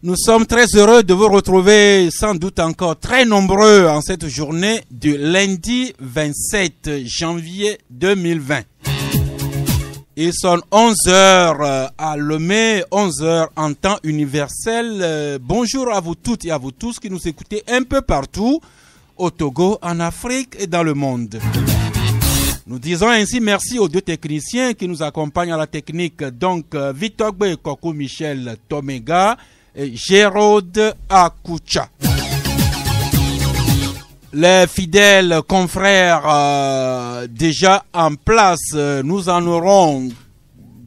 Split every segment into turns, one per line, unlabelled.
Nous sommes très heureux de vous retrouver, sans doute encore très nombreux en cette journée du lundi 27 janvier 2020. Il sonne 11 heures à Lomé, 11 heures en temps universel. Bonjour à vous toutes et à vous tous qui nous écoutez un peu partout, au Togo, en Afrique et dans le monde. Nous disons ainsi merci aux deux techniciens qui nous accompagnent à la technique, donc Vitogbe Koko Michel Tomega et Géraude Akoucha. Les fidèles confrères déjà en place, nous en aurons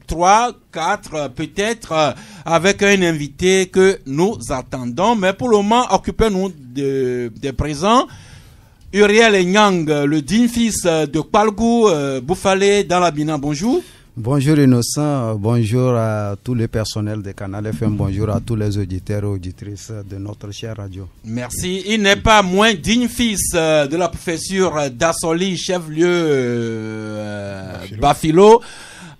3, 4 peut-être avec un invité que nous attendons. Mais pour le moment, occupez-nous des présents. Uriel Nyang, le digne fils de Kwalgou, Boufalé dans la Bina, bonjour.
Bonjour Innocent, bonjour à tous les personnels de Canal FM, bonjour à tous les auditeurs et auditrices de notre chère radio.
Merci. Il n'est pas moins digne fils de la préfecture d'Assoli, chef-lieu Bafilo.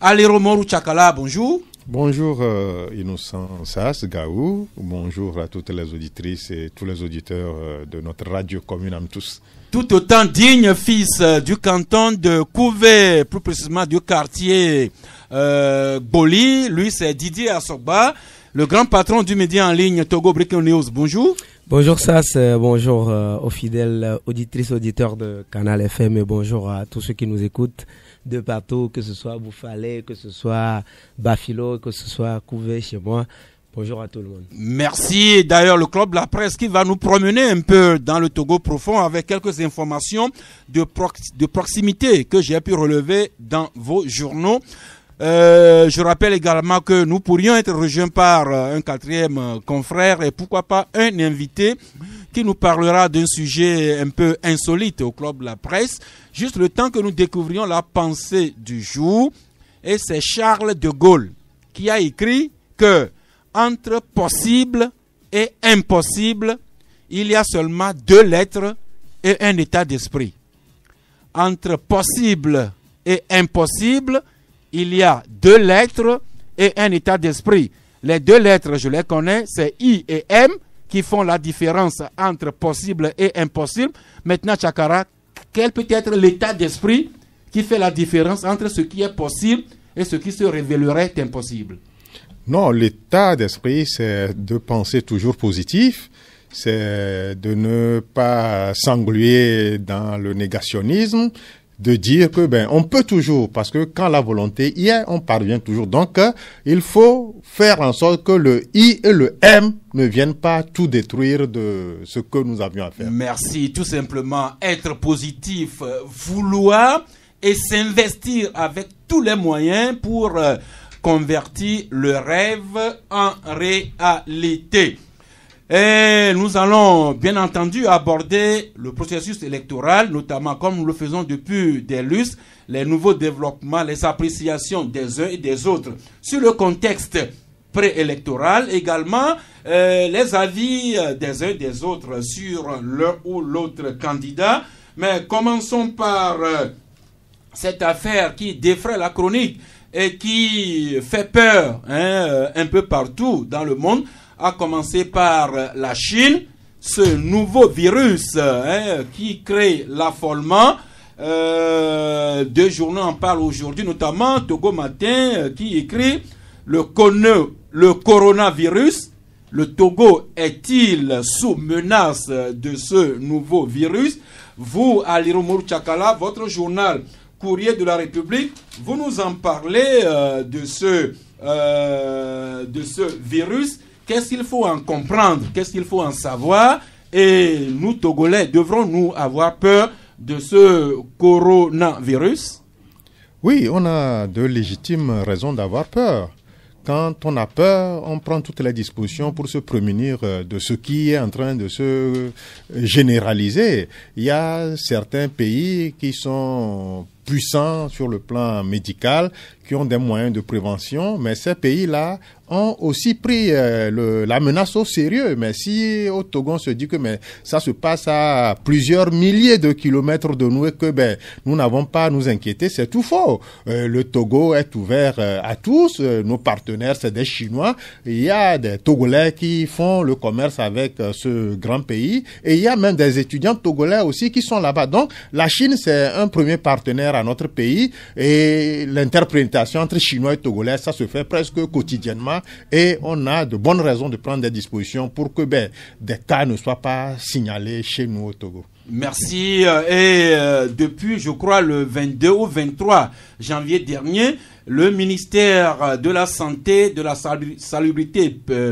Aliromoru Chakala, bonjour.
Bonjour Innocent Sass Gaou, bonjour à toutes les auditrices et tous les auditeurs de notre radio commune à tous.
Tout autant digne fils du canton de Couvé, plus précisément du quartier Boli. Lui, c'est Didier Assoba, le grand patron du média en ligne Togo Breaking News. Bonjour.
Bonjour Sass, bonjour aux fidèles auditrices, auditeurs de Canal FM et bonjour à tous ceux qui nous écoutent de partout, que ce soit Boufalé, que ce soit Bafilo, que ce soit Couvé chez moi. Bonjour à tout le monde.
Merci. D'ailleurs, le Club de la Presse qui va nous promener un peu dans le Togo profond avec quelques informations de proximité que j'ai pu relever dans vos journaux. Je rappelle également que nous pourrions être rejoints par un quatrième confrère et pourquoi pas un invité qui nous parlera d'un sujet un peu insolite au Club de la Presse. Juste le temps que nous découvrions la pensée du jour. Et c'est Charles de Gaulle qui a écrit que entre possible et impossible, il y a seulement 2 lettres et un état d'esprit. Entre possible et impossible, il y a 2 lettres et un état d'esprit. Les 2 lettres, je les connais, c'est I et M qui font la différence entre possible et impossible. Maintenant, Chakara, quel peut être l'état d'esprit qui fait la différence entre ce qui est possible et ce qui se révélerait impossible?
Non, l'état d'esprit, c'est de penser toujours positif, c'est de ne pas s'engluer dans le négationnisme, de dire que on peut toujours, parce que quand la volonté y est, on parvient toujours. Donc, il faut faire en sorte que le I et le M ne viennent pas tout détruire de ce que nous avions à faire.
Merci. Tout simplement, être positif, vouloir et s'investir avec tous les moyens pour convertir le rêve en réalité. Et nous allons bien entendu aborder le processus électoral, notamment comme nous le faisons depuis des lustres, les nouveaux développements, les appréciations des uns et des autres sur le contexte préélectoral, également les avis des uns et des autres sur l'un ou l'autre candidat. Mais commençons par cette affaire qui défraie la chronique et qui fait peur un peu partout dans le monde, à commencer par la Chine, ce nouveau virus qui crée l'affolement. 2 journaux en parlent aujourd'hui, notamment Togo Matin qui écrit le coronavirus. Le Togo est-il sous menace de ce nouveau virus? Vous, Aliromoru Chakala, votre journal Courrier de la République, vous nous en parlez de ce virus. Qu'est-ce qu'il faut en comprendre? Qu'est-ce qu'il faut en savoir? Et nous, Togolais, devrons-nous avoir peur de ce coronavirus?
Oui, on a de légitimes raisons d'avoir peur. quand on a peur, on prend toutes les dispositions pour se prémunir de ce qui est en train de se généraliser. Il y a certains pays qui sont puissants sur le plan médical, qui ont des moyens de prévention, mais ces pays-là ont aussi pris la menace au sérieux. Mais si au Togo on se dit que ça se passe à plusieurs milliers de kilomètres de nous et que nous n'avons pas à nous inquiéter, c'est tout faux. Le Togo est ouvert à tous. Nos partenaires, c'est des Chinois. Il y a des Togolais qui font le commerce avec ce grand pays. Et il y a même des étudiants togolais aussi qui sont là-bas. Donc la Chine, c'est un premier partenaire à notre pays. Et l'interprétation entre Chinois et Togolais, ça se fait presque quotidiennement. Et on a de bonnes raisons de prendre des dispositions pour que des cas ne soient pas signalés chez nous au Togo.
Merci. Et depuis, je crois, le 22 ou 23 janvier dernier, le ministère de la Santé, de la Salubrité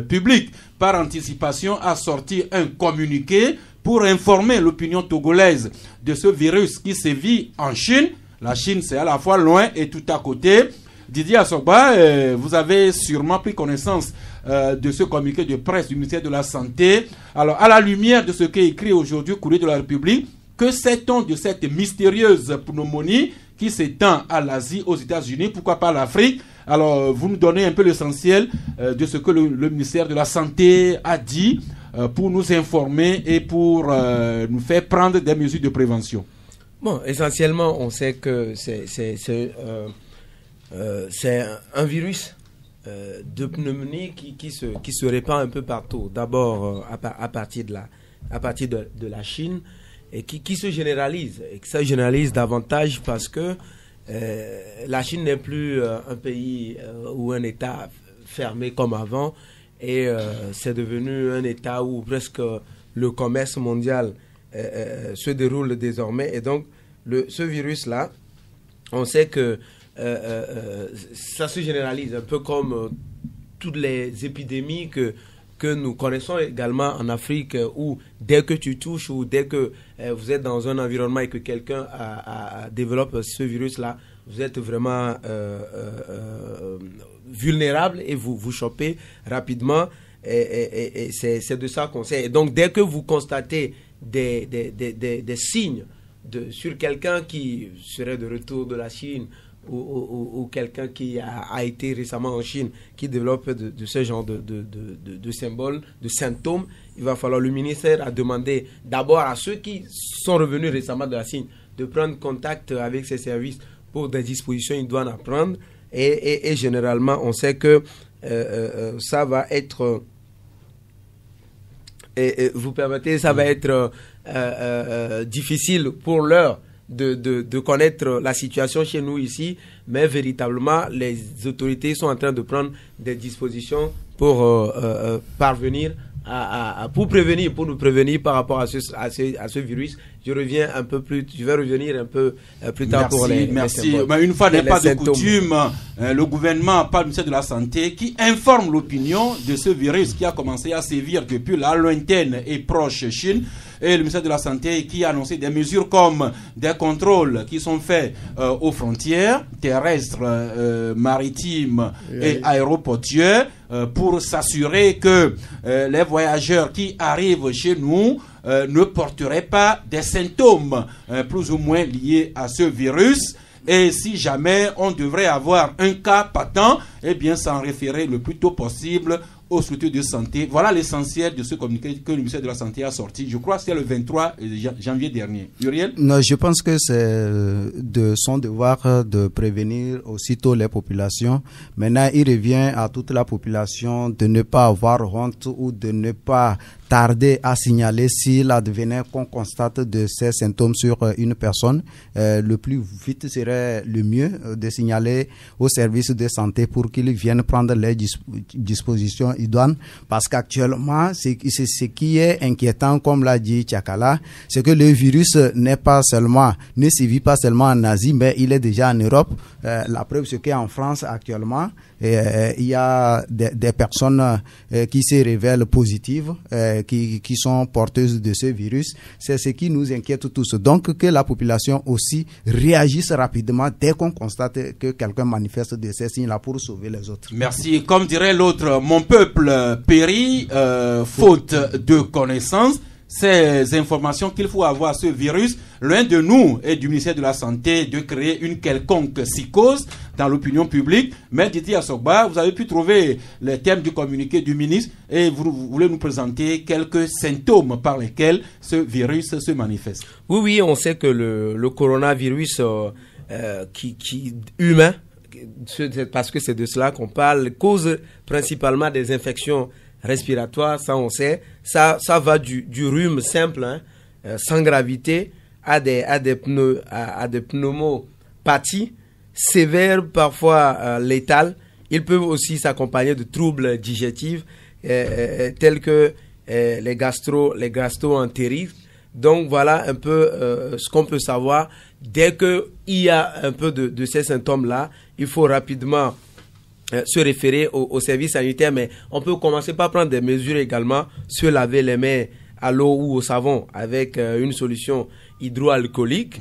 publique, par anticipation, a sorti un communiqué pour informer l'opinion togolaise de ce virus qui sévit en Chine. La Chine, c'est à la fois loin et tout à côté. Didier Assogba, vous avez sûrement pris connaissance de ce communiqué de presse du ministère de la Santé. Alors, à la lumière de ce qu'est écrit aujourd'hui Courrier de la République, que sait-on de cette mystérieuse pneumonie qui s'étend à l'Asie, aux États-Unis, pourquoi pas l'Afrique? Alors, vous nous donnez un peu l'essentiel de ce que le ministère de la Santé a dit pour nous informer et pour nous faire prendre des mesures de prévention.
Bon, essentiellement, on sait que c'est un virus de pneumonie qui se répand un peu partout. D'abord à partir de la Chine et qui se généralise. Et que ça se généralise davantage parce que la Chine n'est plus un pays ou un État fermé comme avant. Et c'est devenu un État où presque le commerce mondial se déroule désormais. Et donc, ce virus-là, on sait que ça se généralise un peu comme toutes les épidémies que nous connaissons également en Afrique, où dès que tu touches ou dès que vous êtes dans un environnement et que quelqu'un développe ce virus-là, vous êtes vraiment vulnérable et vous chopez rapidement. Et c'est de ça qu'on sait. Et donc, dès que vous constatez des signes sur quelqu'un qui serait de retour de la Chine ou quelqu'un qui a été récemment en Chine, qui développe de ce genre de symboles, de symptômes, il va falloir, le ministère a demandé d'abord à ceux qui sont revenus récemment de la Chine de prendre contact avec ces services pour des dispositions idoines à prendre. Et généralement, on sait que ça va être... vous permettez, ça va être difficile pour l'heure de connaître la situation chez nous ici, mais véritablement les autorités sont en train de prendre des dispositions pour parvenir pour nous prévenir par rapport à ce virus. Je vais revenir un peu plus tard. Merci,
pour les symboles. Mais une fois n'est pas de coutume, le gouvernement, par le ministère de la Santé, qui informe l'opinion de ce virus qui a commencé à sévir depuis la lointaine et proche Chine. Et le ministère de la Santé qui a annoncé des mesures comme des contrôles qui sont faits aux frontières terrestres, maritimes et aéroportuaires pour s'assurer que les voyageurs qui arrivent chez nous ne porteraient pas des symptômes plus ou moins liés à ce virus. Et si jamais on devrait avoir un cas patent, eh bien s'en référer le plus tôt possible aux structures de santé. Voilà l'essentiel de ce communiqué que le ministère de la Santé a sorti. Je crois que c'est le 23 janvier dernier. Uriel?
Non, je pense que c'est de son devoir de prévenir aussitôt les populations. Maintenant, il revient à toute la population de ne pas avoir honte ou de ne pas tarder à signaler s'il advenait qu'on constate de ces symptômes sur une personne. Le plus vite serait le mieux de signaler aux services de santé pour qu'ils viennent prendre les dispositions idoines, parce qu'actuellement, ce qui est inquiétant, comme l'a dit Tchakala, c'est que le virus ne sévit pas seulement en Asie, mais il est déjà en Europe. La preuve, c'est qu'en France, actuellement, il y a des personnes qui se révèlent positives, qui sont porteuses de ce virus. C'est ce qui nous inquiète tous. Donc que la population aussi réagisse rapidement dès qu'on constate que quelqu'un manifeste de ces signes-là pour sauver les autres.
Merci. Comme dirait l'autre, mon peuple périt faute de connaissances. Ces informations qu'il faut avoir ce virus, loin de nous et du ministère de la Santé de créer une quelconque psychose dans l'opinion publique. Mais Didier Assogba, vous avez pu trouver les termes du communiqué du ministre et vous voulez nous présenter quelques symptômes par lesquels ce virus se manifeste.
Oui, on sait que le coronavirus humain, parce que c'est de cela qu'on parle, cause principalement des infections respiratoires, ça on sait, ça va du rhume simple, sans gravité, à des pneumopathies sévères, parfois létales. Ils peuvent aussi s'accompagner de troubles digestifs tels que les gastro-entérites. Donc voilà un peu ce qu'on peut savoir. Dès qu'il y a un peu de ces symptômes-là, il faut rapidement se référer au service sanitaire, mais on peut commencer par prendre des mesures également, se laver les mains à l'eau ou au savon avec une solution hydroalcoolique,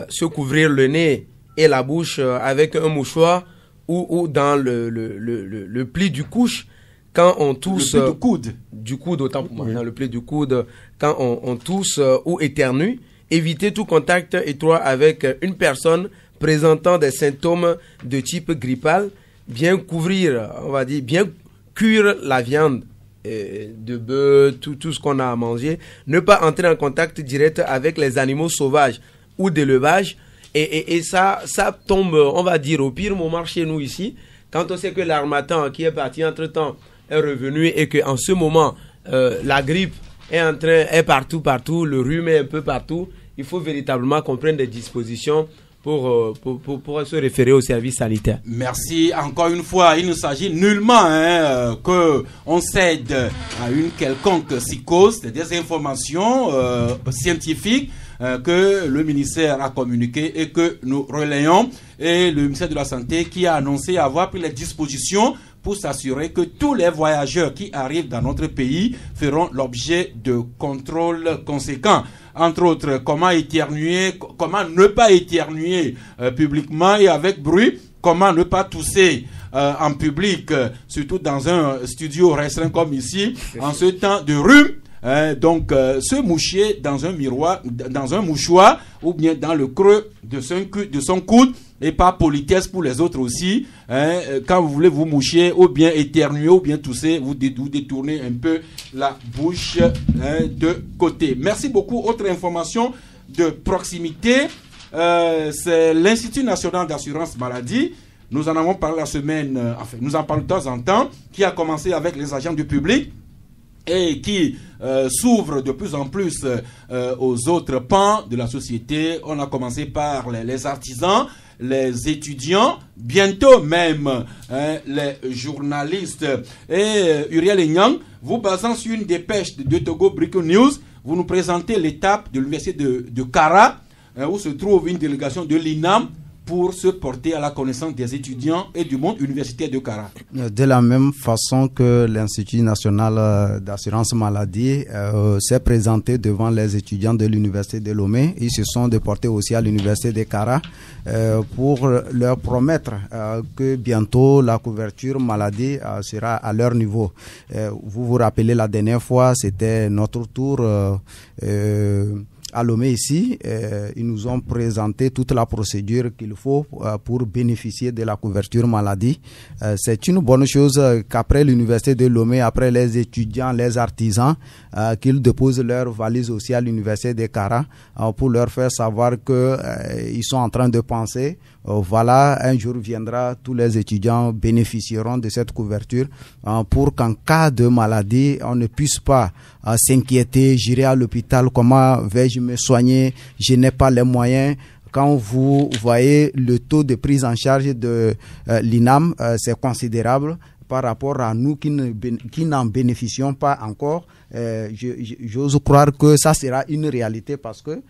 se couvrir le nez et la bouche avec un mouchoir ou dans le pli du couche quand on tousse.
Le pli du coude.
Du coude, autant pour moi, dans le pli du coude, quand on tousse ou éternue. Éviter tout contact étroit avec une personne présentant des symptômes de type grippal. Bien couvrir, on va dire, bien cuire la viande de bœuf, tout ce qu'on a à manger. Ne pas entrer en contact direct avec les animaux sauvages ou d'élevage. Et ça tombe, on va dire, au pire moment chez nous ici. Quand on sait que l'harmattan qui est parti entre-temps est revenu et qu'en ce moment, la grippe est partout, le rhume est un peu partout, il faut véritablement qu'on prenne des dispositions pour se référer au service sanitaire.
Merci. Encore une fois, il ne s'agit nullement qu'on cède à une quelconque psychose. C'est des informations scientifiques que le ministère a communiquées et que nous relayons. Et le ministère de la Santé qui a annoncé avoir pris les dispositions pour s'assurer que tous les voyageurs qui arrivent dans notre pays feront l'objet de contrôles conséquents. Entre autres, comment ne pas éternuer publiquement et avec bruit, comment ne pas tousser en public, surtout dans un studio restreint comme ici, en ce temps de rhume. Donc, se moucher dans un mouchoir ou bien dans le creux de son coude, et par politesse pour les autres aussi. Quand vous voulez vous moucher ou bien éternuer ou bien tousser, vous détournez un peu la bouche de côté. Merci beaucoup. Autre information de proximité, c'est l'Institut national d'assurance maladie. Nous en avons parlé la semaine, nous en parlons de temps en temps, qui a commencé avec les agents du public et qui s'ouvre de plus en plus aux autres pans de la société. On a commencé par les artisans, les étudiants, bientôt même les journalistes. Et Uriel Enyang, vous basant sur une dépêche de Togo Breaking News, vous nous présentez l'étape de l'université de Kara, où se trouve une délégation de l'INAM pour se porter à la connaissance des étudiants et du monde universitaire de Kara.
De la même façon que l'Institut national d'assurance maladie s'est présenté devant les étudiants de l'université de Lomé, ils se sont déportés aussi à l'université de Kara pour leur promettre que bientôt la couverture maladie sera à leur niveau. Vous vous rappelez la dernière fois, c'était notre tour à Lomé ici, ils nous ont présenté toute la procédure qu'il faut pour bénéficier de la couverture maladie. C'est une bonne chose qu'après l'université de Lomé, après les étudiants, les artisans, qu'ils déposent leurs valises aussi à l'université de Kara pour leur faire savoir que ils sont en train de penser. Voilà, un jour viendra, tous les étudiants bénéficieront de cette couverture pour qu'en cas de maladie, on ne puisse pas s'inquiéter, j'irai à l'hôpital, comment vais-je me soigner, je n'ai pas les moyens. Quand vous voyez le taux de prise en charge de l'INAM, c'est considérable par rapport à nous qui n'en bénéficions pas encore. J'ose croire que ça sera une réalité parce que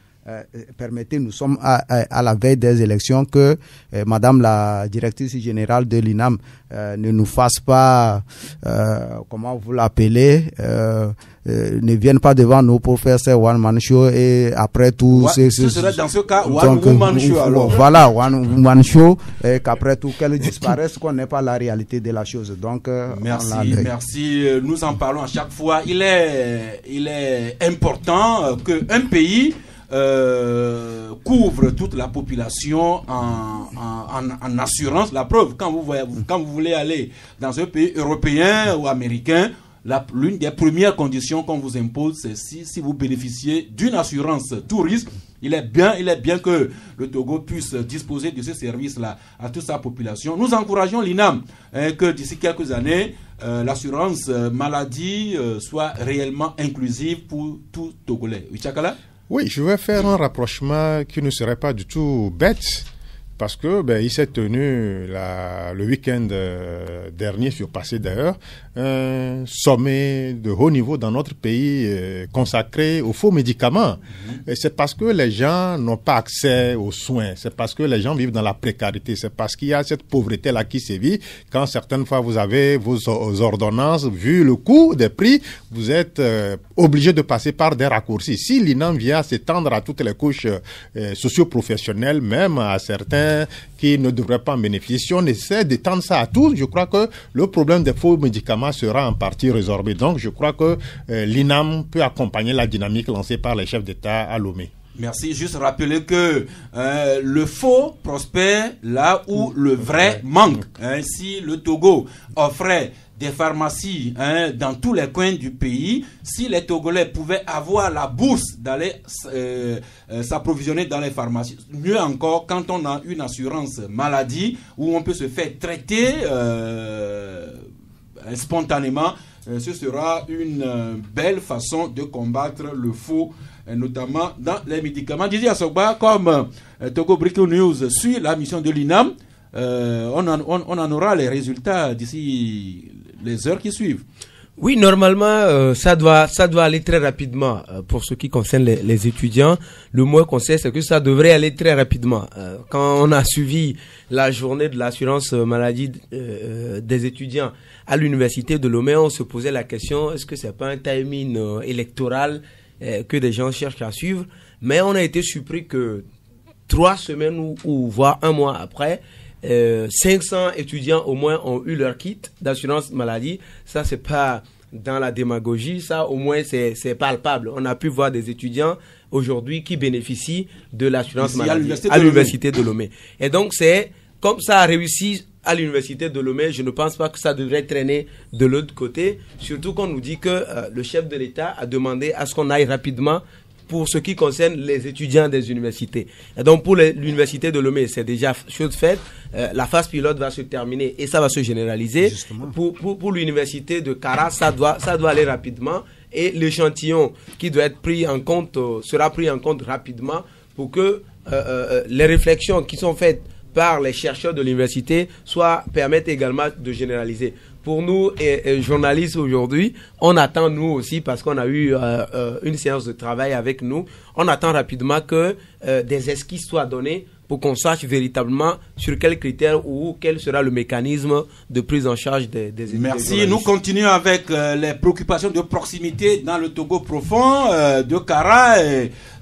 permettez, nous sommes à la veille des élections, que Madame la directrice générale de l'INAM ne nous fasse pas, comment vous l'appelez, ne viennent pas devant nous pour faire ces one-man show et après tout...
ce serait dans ce cas
one-woman show alors. Voilà, one-woman show, et qu'après tout, qu'elle disparaisse, qu'on n'ait pas la réalité de la chose. Donc,
merci. Nous en parlons à chaque fois. Il est important qu'un pays couvre toute la population en assurance. La preuve, quand vous voulez aller dans un pays européen ou américain, l'une des premières conditions qu'on vous impose, c'est si vous bénéficiez d'une assurance tout risque. Il est bien que le Togo puisse disposer de ce service-là à toute sa population. Nous encourageons l'INAM que d'ici quelques années, l'assurance maladie soit réellement inclusive pour tout Togolais. Wichakala?
Oui, je vais faire un rapprochement qui ne serait pas du tout bête, parce que il s'est tenu le week-end dernier, surpassé d'ailleurs, un sommet de haut niveau dans notre pays consacré aux faux médicaments. Et c'est parce que les gens n'ont pas accès aux soins, c'est parce que les gens vivent dans la précarité, c'est parce qu'il y a cette pauvreté-là qui sévit. Quand certaines fois vous avez vos ordonnances, vu le coût des prix, vous êtes obligé de passer par des raccourcis. Si l'INAM vient s'étendre à toutes les couches socio-professionnelles, même à certains qui ne devraient pas en bénéficier, si on essaie d'étendre ça à tous, je crois que le problème des faux médicaments sera en partie résorbé. Donc je crois que l'INAM peut accompagner la dynamique lancée par les chefs d'État à Lomé.
Merci. Juste rappeler que le faux prospère là où le vrai manque. Si le Togo offrait des pharmacies dans tous les coins du pays, si les Togolais pouvaient avoir la bourse d'aller s'approvisionner dans les pharmacies, mieux encore quand on a une assurance maladie où on peut se faire traiter spontanément, ce sera une belle façon de combattre le faux, notamment dans les médicaments. Didier Assogba, comme Togo Breaking News suit la mission de l'INAM, on en aura les résultats d'ici les heures qui suivent.
Oui, normalement, ça doit aller très rapidement. Pour ce qui concerne les étudiants, le moins qu'on sait, c'est que ça devrait aller très rapidement. Quand on a suivi la journée de l'assurance maladie des étudiants à l'université de Lomé, on se posait la question, est-ce que c'est pas un timing électoral que des gens cherchent à suivre? Mais on a été surpris que 3 semaines ou voire 1 mois après, 500 étudiants au moins ont eu leur kit d'assurance maladie. Ça, c'est pas dans la démagogie, ça au moins c'est palpable. On a pu voir des étudiants aujourd'hui qui bénéficient de l'assurance maladie à l'université de Lomé. Et donc c'est comme ça a réussi à l'université de Lomé, je ne pense pas que ça devrait traîner de l'autre côté, surtout qu'on nous dit que le chef de l'État a demandé à ce qu'on aille rapidement pour ce qui concerne les étudiants des universités. Et donc pour l'université de Lomé, c'est déjà chose faite. La phase pilote va se terminer et ça va se généraliser. Pour l'université de Kara, ça doit aller rapidement et l'échantillon qui doit être pris en compte sera pris en compte rapidement pour que les réflexions qui sont faites par les chercheurs de l'université permettent également de généraliser. Pour nous, journalistes aujourd'hui, on attend nous aussi, parce qu'on a eu une séance de travail avec nous, on attend rapidement que des esquisses soient données pour qu'on sache véritablement sur quels critères ou quel sera le mécanisme de prise en charge des étudiants.
Merci. Nous continuons avec les préoccupations de proximité dans le Togo profond, de Kara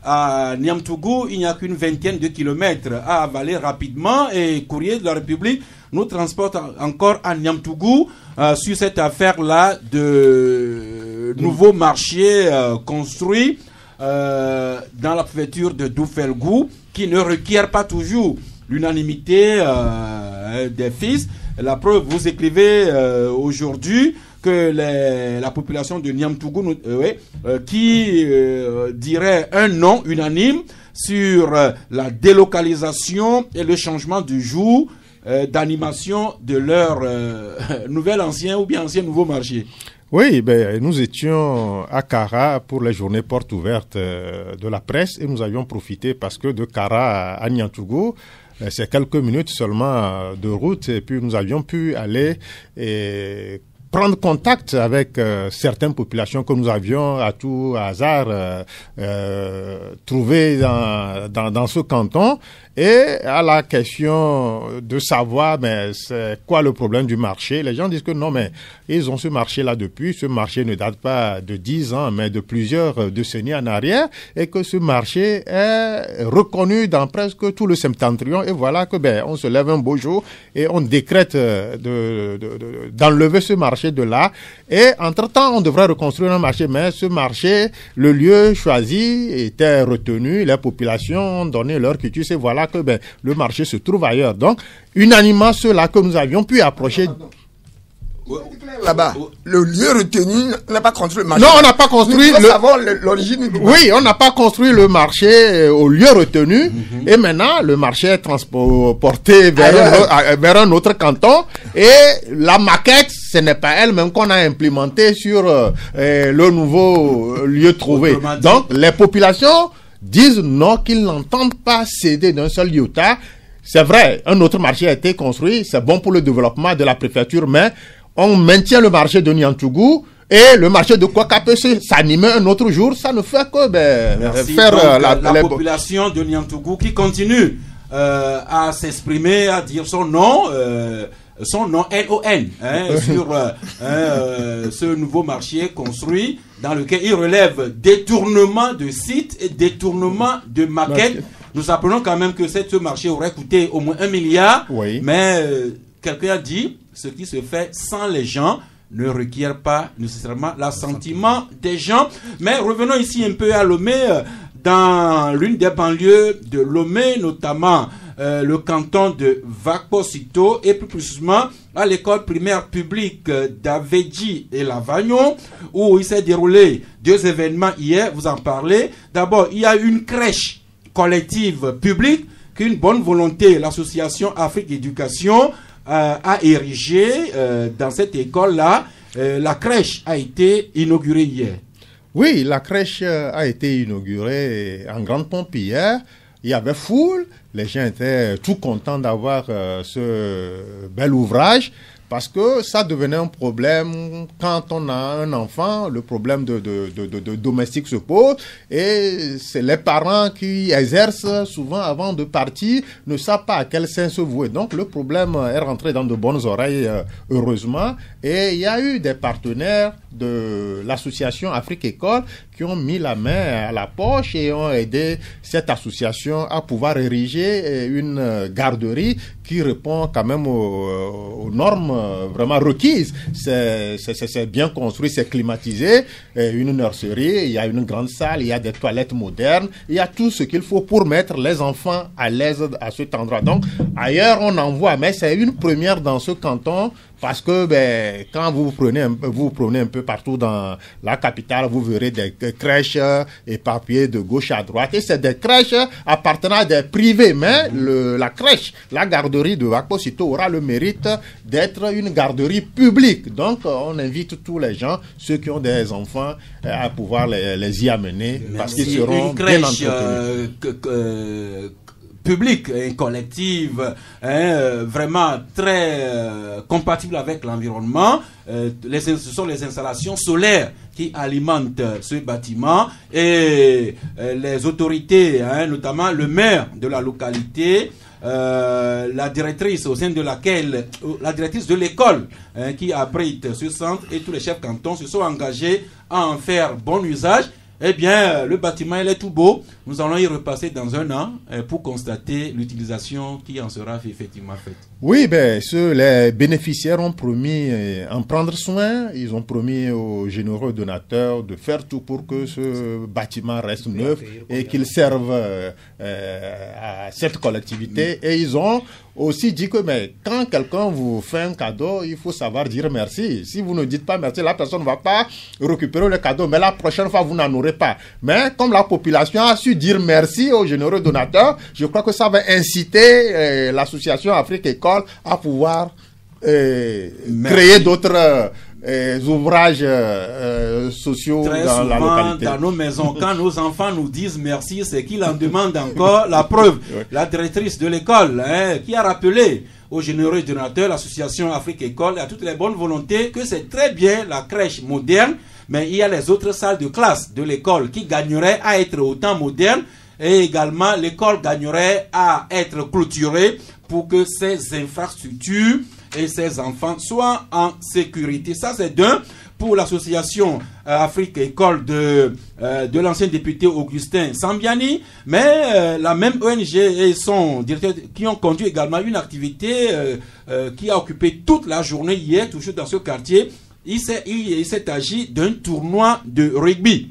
à Niamtougou. Il n'y a qu'une 20aine de kilomètres à avaler rapidement et Courrier de la République nous transporte encore à Niamtougou sur cette affaire-là de nouveaux marchés construits dans la préfecture de Doufelgou, qui ne requiert pas toujours l'unanimité des fils. La preuve, vous écrivez aujourd'hui que la population de Niamtougou qui dirait un non unanime sur la délocalisation et le changement du jour d'animation de leur nouvel ancien ou bien ancien nouveau marché.
Oui, nous étions à Kara pour les journées portes ouvertes de la presse et nous avions profité parce que de Kara à Niamtougou, c'est quelques minutes seulement de route et puis nous avions pu aller prendre contact avec certaines populations que nous avions à tout hasard trouvées dans ce canton. Et à la question de savoir, mais c'est quoi le problème du marché, les gens disent que non, mais ils ont ce marché-là depuis. Ce marché ne date pas de 10 ans, mais de plusieurs décennies en arrière, et que ce marché est reconnu dans presque tout le septentrion. Et voilà que on se lève un beau jour et on décrète d'enlever ce marché de là. Et entre-temps, on devrait reconstruire un marché, mais ce marché, le lieu choisi était retenu, les populations ont donné leur quitus, et voilà que le marché se trouve ailleurs. Donc, unanimement, ceux-là que nous avions pu approcher...
Là-bas, le lieu retenu n'a pas construit le marché.
Non, on n'a pas construit
l'origine du
Oui, on n'a pas construit le marché au lieu retenu. Et maintenant, le marché est transporté vers un autre canton. Et la maquette, ce n'est pas elle-même qu'on a implémentée sur le nouveau lieu trouvé. Donc, les populations disent non, qu'ils n'entendent pas céder d'un seul iota. C'est vrai, un autre marché a été construit, c'est bon pour le développement de la préfecture, mais on maintient le marché de Niantougou et le marché de Kouaka peut s'animer un autre jour. Ça ne fait que faire
la population de Niantougou qui continue à s'exprimer, à dire son nom N-O-N sur ce nouveau marché construit dans lequel il relève détournement de sites et détournement de maquettes. Nous apprenons quand même que ce marché aurait coûté au moins 1 milliard,
oui.
Mais quelqu'un a dit, ce qui se fait sans les gens ne requiert pas nécessairement l'assentiment des gens. Mais revenons ici un peu à Lomé, dans l'une des banlieues de Lomé, notamment le canton de Vakpo-Sito, et plus précisément à l'école primaire publique d'Avedji et Lavagnon, où il s'est déroulé 2 événements hier, vous en parlez. D'abord, il y a une crèche collective publique qu'une bonne volonté, l'association Afrique Éducation, a érigée dans cette école-là. La crèche a été inaugurée hier.
Oui, la crèche a été inaugurée en grande pompe hier. Il y avait foule, les gens étaient tout contents d'avoir ce bel ouvrage, parce que ça devenait un problème quand on a un enfant, le problème de domestique se pose, et c'est les parents qui exercent souvent avant de partir, ne savent pas à quel sens se vouer. Donc le problème est rentré dans de bonnes oreilles, heureusement, et il y a eu des partenaires de l'association Afrique École qui ont mis la main à la poche et ont aidé cette association à pouvoir ériger une garderie qui répond quand même aux normes vraiment requises. C'est bien construit, c'est climatisé, une nurserie, il y a une grande salle, il y a des toilettes modernes, il y a tout ce qu'il faut pour mettre les enfants à l'aise à cet endroit. Donc ailleurs on en voit, mais c'est une première dans ce canton. Parce que quand vous promenez un peu partout dans la capitale, vous verrez des crèches éparpillées de gauche à droite. Et c'est des crèches appartenant à des privés. Mais la crèche, la garderie de Vakpo-Sito aura le mérite d'être une garderie publique. Donc on invite tous les gens, ceux qui ont des enfants, à pouvoir les y amener. Merci. Parce qu'ils seront bien entretenus.
Publique et collective, vraiment très compatible avec l'environnement. Ce sont les installations solaires qui alimentent ce bâtiment, et les autorités, notamment le maire de la localité, la directrice au sein de laquelle, la directrice de l'école qui abrite ce centre, et tous les chefs cantons se sont engagés à en faire bon usage. Eh bien, le bâtiment, il est tout beau. Nous allons y repasser dans 1 an pour constater l'utilisation qui en sera effectivement faite.
Oui, les bénéficiaires ont promis en prendre soin. Ils ont promis aux généreux donateurs de faire tout pour que ce bâtiment reste neuf et qu'il serve à cette collectivité. Et ils ont aussi dit que quand quelqu'un vous fait un cadeau, il faut savoir dire merci. Si vous ne dites pas merci, la personne ne va pas récupérer le cadeau, mais la prochaine fois, vous n'en aurez pas. Mais comme la population a su dire merci aux généreux donateurs, je crois que ça va inciter l'association Afrique École à pouvoir créer d'autres ouvrages sociaux
Très
dans la
souvent,
localité.
dans nos maisons, quand nos enfants nous disent merci, c'est qu'ils en demandent encore. La preuve, la directrice de l'école, qui a rappelé aux généreux donateurs, l'association Afrique École, et à toutes les bonnes volontés, que c'est très bien la crèche moderne, mais il y a les autres salles de classe de l'école qui gagneraient à être autant modernes, et également l'école gagnerait à être clôturée pour que ces infrastructures et ces enfants soient en sécurité. Ça, c'est d'un. Pour l'association Afrique École de l'ancien député Augustin Sambiani, mais la même ONG et son directeur qui ont conduit également une activité qui a occupé toute la journée hier, toujours dans ce quartier. Il s'est agi d'un tournoi de rugby.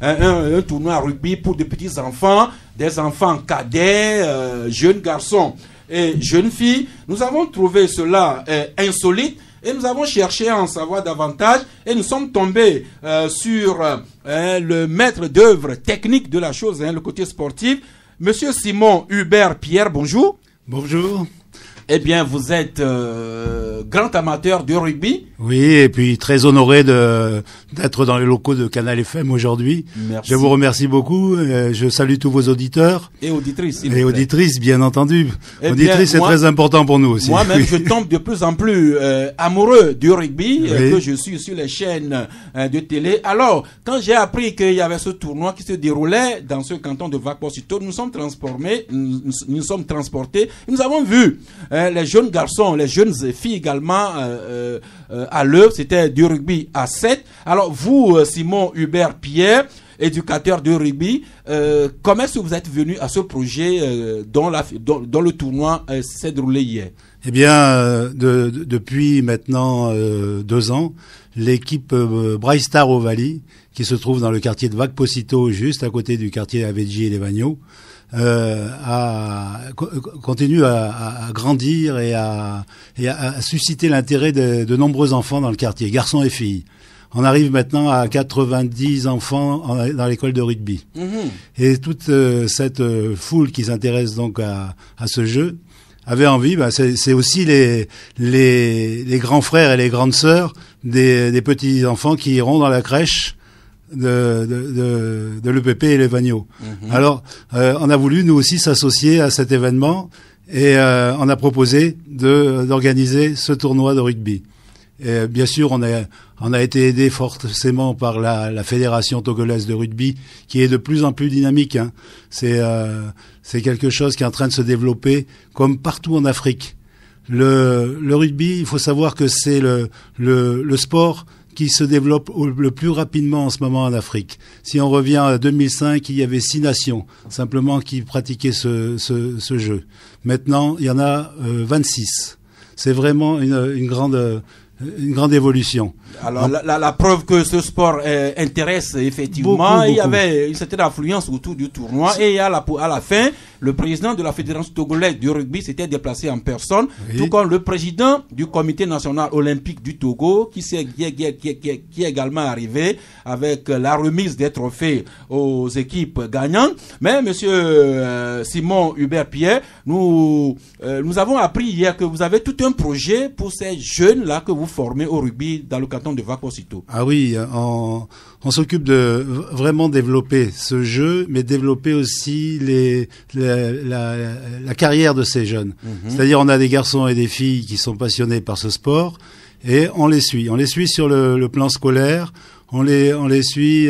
Un tournoi à rugby pour des petits enfants, des enfants cadets, jeunes garçons et jeunes filles. Nous avons trouvé cela insolite. Et nous avons cherché à en savoir davantage et nous sommes tombés sur le maître d'œuvre technique de la chose, le côté sportif, Monsieur Simon Hubert Pierre, bonjour.
Bonjour.
Eh bien, vous êtes grand amateur de rugby.
Oui, et puis très honoré d'être dans les locaux de Canal FM aujourd'hui.
Merci.
Je vous remercie beaucoup. Je salue tous vos auditeurs.
Et auditrices.
Et auditrices, bien entendu.
Eh
auditrices, c'est très important pour nous aussi.
Moi-même, je tombe de plus en plus amoureux du rugby,
Oui.
que je suis sur les chaînes de télé. Alors, quand j'ai appris qu'il y avait ce tournoi qui se déroulait dans ce canton de Vac-Port-Sito, nous sommes transportés. Nous avons vu les jeunes garçons, les jeunes filles également à l'œuvre. C'était du rugby à 7. Alors vous, Simon Hubert Pierre, éducateur de rugby, comment est-ce que vous êtes venu à ce projet dont le tournoi s'est déroulé hier?
Eh bien, depuis maintenant 2 ans, l'équipe Bright Star Ovalie, qui se trouve dans le quartier de Vac-Port-Sito, juste à côté du quartier Avedji et les Vagnots, continue à grandir et à susciter l'intérêt de nombreux enfants dans le quartier, garçons et filles. On arrive maintenant à 90 enfants dans l'école de rugby. Et toute cette foule qui s'intéresse donc à ce jeu avait envie, c'est aussi les grands frères et les grandes sœurs des petits enfants qui iront dans la crèche de l'EPP et les Vagnots. Alors, on a voulu nous aussi s'associer à cet événement et on a proposé d'organiser ce tournoi de rugby. Et bien sûr, on a été aidé forcément par la fédération togolaise de rugby, qui est de plus en plus dynamique. C'est quelque chose qui est en train de se développer comme partout en Afrique. Le rugby, il faut savoir que c'est le sport qui se développe le plus rapidement en ce moment en Afrique. Si on revient à 2005, il y avait 6 nations simplement qui pratiquaient ce jeu. Maintenant, il y en a 26. C'est vraiment une grande évolution.
Alors, la preuve que ce sport intéresse effectivement,
Beaucoup.
il y avait une certaine affluence autour du tournoi et à la fin, le président de la Fédération togolaise du rugby s'était déplacé en personne,
Oui.
tout comme le président du comité national olympique du Togo qui est également arrivé avec la remise des trophées aux équipes gagnantes. Mais monsieur Simon Hubert Pierre, nous avons appris hier que vous avez tout un projet pour ces jeunes-là que vous formez au rugby dans le canton de Vac-Port-Sito.
Ah oui, on s'occupe de vraiment développer ce jeu, mais développer aussi la carrière de ces jeunes. C'est-à-dire, on a des garçons et des filles qui sont passionnés par ce sport et on les suit. On les suit sur le plan scolaire, on les suit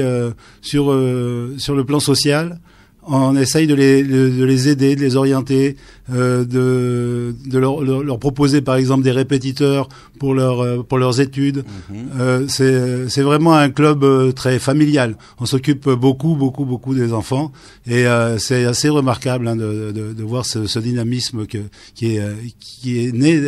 sur le plan social. On essaye de les aider, de les orienter, de leur proposer par exemple des répétiteurs pour leurs études. C'est vraiment un club très familial. On s'occupe beaucoup des enfants et c'est assez remarquable de voir ce dynamisme qui est né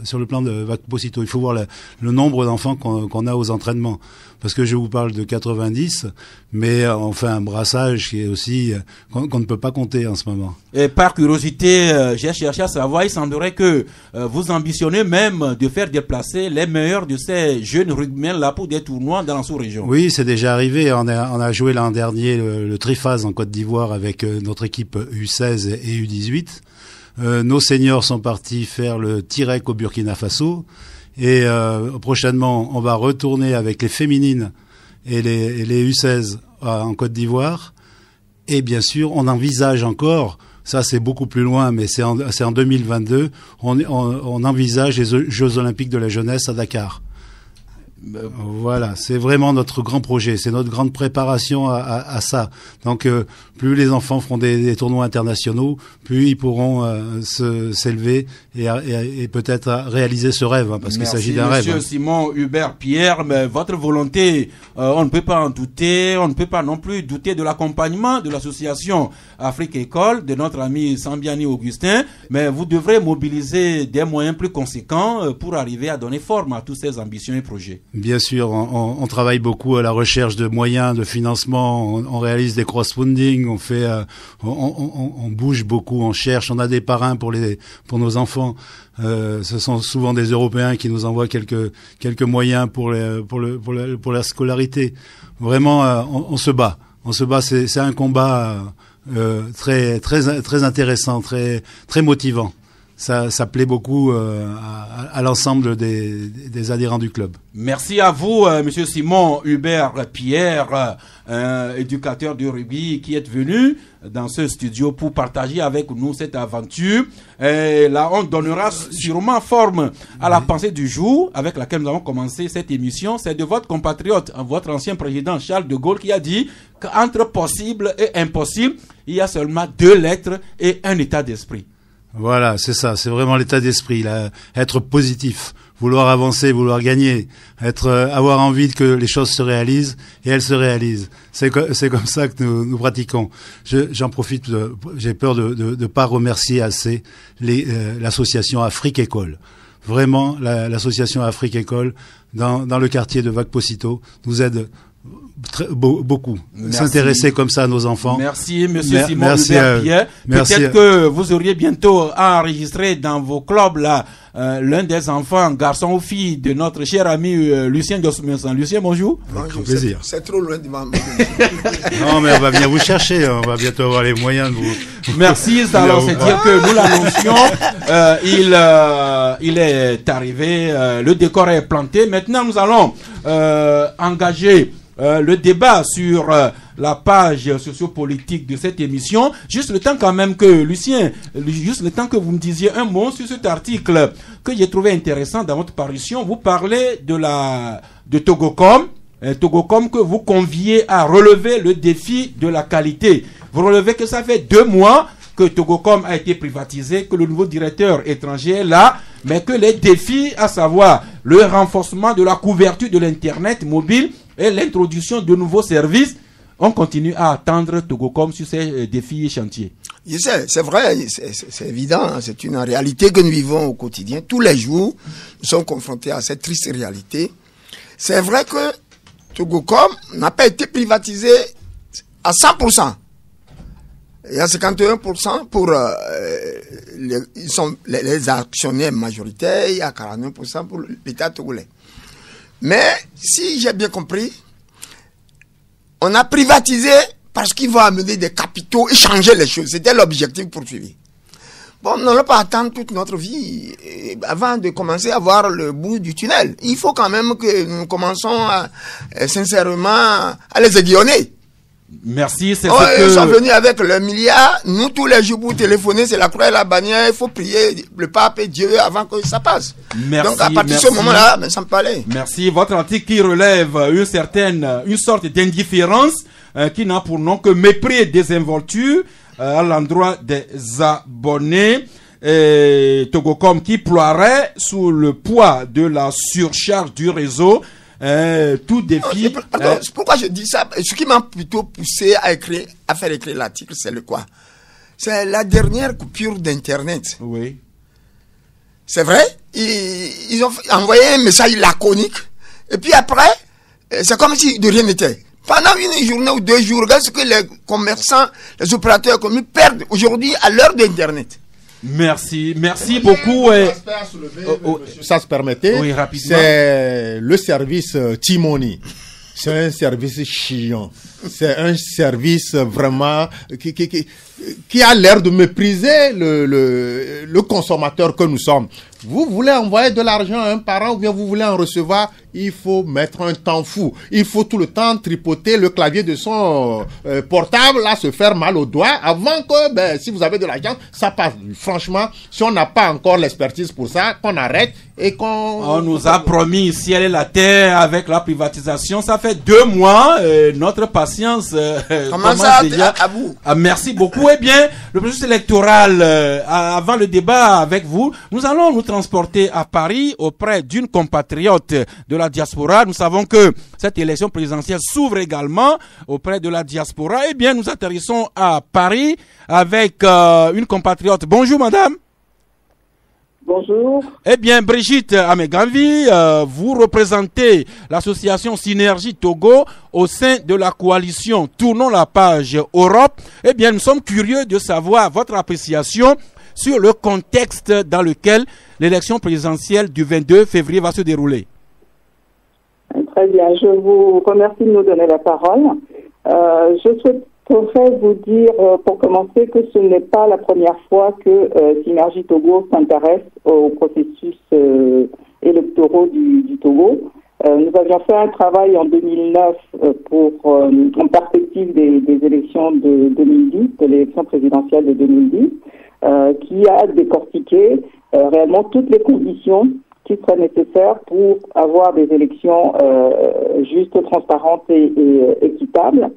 sur le plan de Vac-Port-Sito. Il faut voir le nombre d'enfants qu'on a aux entraînements. Parce que je vous parle de 90, mais on fait un brassage qui est aussi qu'on ne peut pas compter en ce moment.
Et par curiosité, j'ai cherché à savoir, il semblerait que vous ambitionnez même de faire déplacer les meilleurs de ces jeunes rugbymen là pour des tournois dans la sous-région.
Oui, c'est déjà arrivé. On a joué l'an dernier le Triphase en Côte d'Ivoire avec notre équipe U16 et U18. Nos seniors sont partis faire le Tirec au Burkina Faso. Et prochainement, on va retourner avec les féminines et les U16 en Côte d'Ivoire. Et bien sûr, on envisage encore, ça c'est beaucoup plus loin, mais c'est en 2022, on envisage les Jeux Olympiques de la jeunesse à Dakar. Voilà, c'est vraiment notre grand projet, c'est notre grande préparation à ça. Donc, plus les enfants feront des tournois internationaux, plus ils pourront s'élever et peut-être réaliser ce rêve, hein, parce qu'il s'agit d'un rêve.
Monsieur Simon Hubert Pierre, mais votre volonté, on ne peut pas en douter, on ne peut pas non plus douter de l'accompagnement de l'association Afrique École, de notre ami Sambiani Augustin, mais vous devrez mobiliser des moyens plus conséquents pour arriver à donner forme à tous ces ambitions et projets.
Bien sûr, on travaille beaucoup à la recherche de moyens, de financement. On réalise des crowdfunding, on fait, on bouge beaucoup, on cherche. On a des parrains pour nos enfants. Ce sont souvent des Européens qui nous envoient quelques moyens pour la scolarité. Vraiment, on se bat. C'est un combat très intéressant, très motivant. Ça plaît beaucoup à l'ensemble des adhérents du club.
Merci à vous, Monsieur Simon Hubert Pierre, éducateur du rugby, qui est venu dans ce studio pour partager avec nous cette aventure. Et là, on donnera sûrement forme à la pensée du jour avec laquelle nous avons commencé cette émission. C'est de votre compatriote, votre ancien président Charles de Gaulle, qui a dit qu'entre possible et impossible, il y a seulement 2 lettres et un état d'esprit.
Voilà, c'est ça, c'est vraiment l'état d'esprit, là, être positif, vouloir avancer, vouloir gagner, avoir envie que les choses se réalisent, et elles se réalisent. C'est comme ça que nous pratiquons. J'en profite, j'ai peur de pas remercier assez l'association Afrique École. Vraiment, l'association Afrique École, dans le quartier de Vagposito, nous aide beaucoup. S'intéresser comme ça à nos enfants.
Merci, Monsieur Simon Hubert Pierre. Peut-être que vous auriez bientôt enregistré dans vos clubs là l'un des enfants, garçon ou fille, de notre cher ami Lucien Dosmensan. Lucien, bonjour.
Bonjour,
plaisir.
C'est trop loin de ma
Non, mais on va venir vous chercher. On va bientôt avoir les moyens de vous.
Merci. Alors, c'est dire que nous l'annoncions. Il est arrivé. Le décor est planté. Maintenant, nous allons engager le débat sur la page sociopolitique de cette émission. Juste le temps quand même que Lucien, juste le temps que vous me disiez un mot sur cet article que j'ai trouvé intéressant dans votre parution. Vous parlez de Togocom, Togocom que vous conviez à relever le défi de la qualité. Vous relevez que ça fait 2 mois que Togocom a été privatisé, que le nouveau directeur étranger est là, mais que les défis, à savoir le renforcement de la couverture de l'Internet mobile et l'introduction de nouveaux services, on continue à attendre Togocom sur ces défis et chantiers.
Je sais, c'est vrai, c'est évident, hein, c'est une réalité que nous vivons au quotidien. Tous les jours, nous sommes confrontés à cette triste réalité. C'est vrai que Togocom n'a pas été privatisé à 100%. Il y a 51% pour ils sont les actionnaires majoritaires, il y a 49% pour l'État togolais. Mais si j'ai bien compris, on a privatisé parce qu'il va amener des capitaux et changer les choses. C'était l'objectif poursuivi. Bon, nous n'allons pas attendre toute notre vie avant de commencer à voir le bout du tunnel. Il faut quand même que nous commençons sincèrement à les aiguillonner.
Merci, c'est
Ils sont venus avec le milliard. Nous, tous les jours, pour téléphoner, c'est la croix et la bannière. Il faut prier le pape et Dieu avant que ça passe.
Merci,
donc, à partir de ce moment-là, ça me parlait.
Merci. Votre article qui relève une sorte d'indifférence qui n'a pour nom que mépris et désinvolture à l'endroit des abonnés. Togocom qui ploierait sous le poids de la surcharge du réseau. Tout défi.
Pourquoi je dis ça? Ce qui m'a plutôt poussé à faire écrire l'article, c'est le quoi? C'est la dernière coupure d'Internet.
Oui.
C'est vrai? Ils ont envoyé un message laconique. Et puis après, c'est comme si de rien n'était. Pendant une journée ou 2 jours, regarde ce que les commerçants, les opérateurs économiques perdent aujourd'hui à l'heure d'Internet.
Merci beaucoup.
Ça se permettait.
Oui, rapidement.
C'est le service Timoni. C'est un service chiant. c'est un service vraiment qui a l'air de mépriser le consommateur que nous sommes. Vous voulez envoyer de l'argent à un parent ou bien vous voulez en recevoir, il faut mettre un temps fou. Il faut tout le temps tripoter le clavier de son portable, là, se faire mal aux doigts avant que, si vous avez de l'argent, ça passe. Franchement, si on n'a pas encore l'expertise pour ça, qu'on arrête et qu'on...
On nous a promis ciel et la terre avec la privatisation. Ça fait 2 mois, notre patience commence déjà
à bout.
Merci beaucoup. Eh bien, le processus électoral, avant le débat avec vous, nous allons nous transporter à Paris auprès d'une compatriote de la diaspora. Nous savons que cette élection présidentielle s'ouvre également auprès de la diaspora. Eh bien, nous atterrissons à Paris avec une compatriote. Bonjour, madame.
Bonjour.
Eh bien, Brigitte Ameganvi, vous représentez l'association Synergie Togo au sein de la coalition Tournons la page Europe. Eh bien, nous sommes curieux de savoir votre appréciation sur le contexte dans lequel l'élection présidentielle du 22 février va se dérouler.
Très bien, je vous remercie de nous donner la parole. Je souhaiterais vous dire, pour commencer, que ce n'est pas la première fois que Synergie Togo s'intéresse aux processus électoraux du Togo. Nous avions fait un travail en 2009 en perspective des élections de 2010, de l'élection présidentielle de 2010, qui a décortiqué réellement toutes les conditions qui seraient nécessaires pour avoir des élections justes, transparentes et équitables.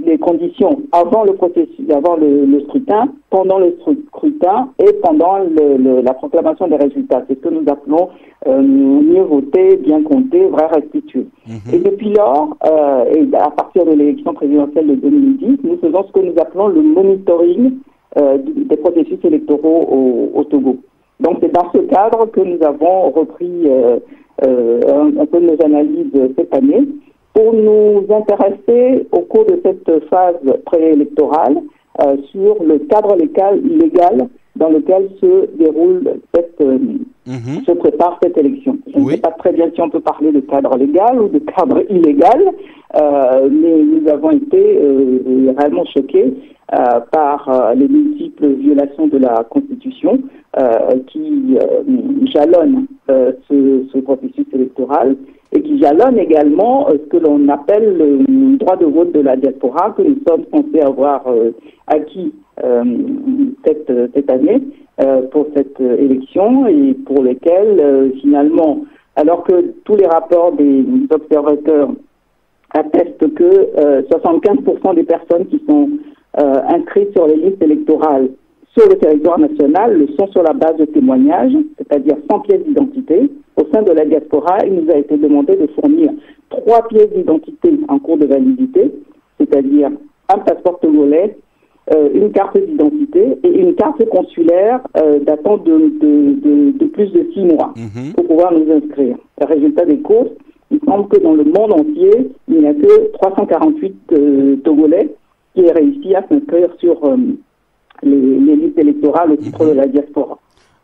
Les conditions avant le processus, avant le scrutin, pendant le scrutin et pendant la proclamation des résultats. C'est ce que nous appelons mieux voter, bien compter, vrai restituer. Et depuis lors, et à partir de l'élection présidentielle de 2010, nous faisons ce que nous appelons le monitoring des processus électoraux au Togo. Donc c'est dans ce cadre que nous avons repris un peu nos analyses cette année pour nous intéresser au cours de cette phase préélectorale sur le cadre légal dans lequel se déroule se prépare cette élection. Je ne sais pas très bien si on peut parler de cadre légal ou de cadre illégal, mais nous avons été réellement choqués par les multiples violations de la Constitution qui jalonnent ce processus électoral et qui jalonnent également ce que l'on appelle le droit de vote de la diaspora que nous sommes censés avoir acquis cette année pour cette élection et pour lesquels finalement, alors que tous les rapports des observateurs attestent que 75% des personnes qui sont inscrites sur les listes électorales sur le territoire national le sont sur la base de témoignages, c'est-à-dire sans pièce d'identité. Au sein de la diaspora, il nous a été demandé de fournir 3 pièces d'identité en cours de validité, c'est-à-dire un passeport togolais, une carte d'identité et une carte consulaire datant de plus de 6 mois pour pouvoir nous inscrire. Le résultat des courses, il semble que dans le monde entier, il n'y a que 348 Togolais qui aient réussi à s'inscrire sur les listes électorales au titre de la diaspora.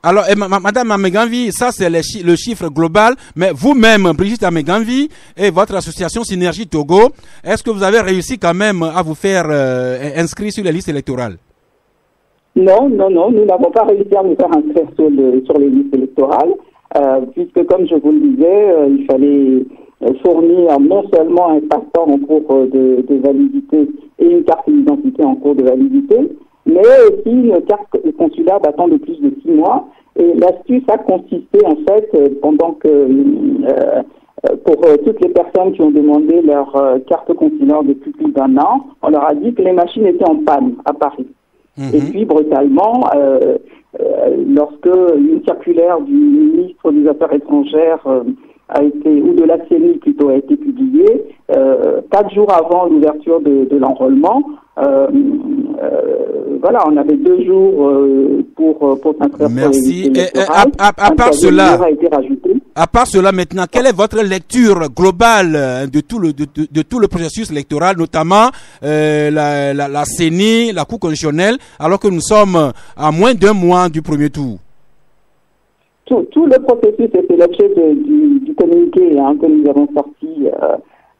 Alors, Madame Ameganvi, ça c'est le chiffre global, mais vous-même, Brigitte Ameganvi, et votre association Synergie Togo, est-ce que vous avez réussi quand même à vous faire inscrire sur les listes électorales?
Non, nous n'avons pas réussi à nous faire inscrire sur les listes électorales, puisque comme je vous le disais, il fallait fournir non seulement un passeport en cours de validité et une carte d'identité en cours de validité, mais aussi une carte consulaire datant de plus de 6 mois. Et l'astuce a consisté en fait, pendant que pour toutes les personnes qui ont demandé leur carte consulaire depuis plus d'1 an, on leur a dit que les machines étaient en panne à Paris. Et puis brutalement, lorsque une circulaire du ministre des Affaires étrangères ou de la CENI plutôt, a été publiée, 4 jours avant l'ouverture de l'enrôlement, voilà, on avait 2 jours pour s'inscrire.
Merci. Et à part cela, maintenant, quelle est votre lecture globale de tout le processus électoral, notamment la CENI, la Cour constitutionnelle, alors que nous sommes à moins d'1 mois du premier tour?
Tout le processus, et c'est l'objet du communiqué que nous avons sorti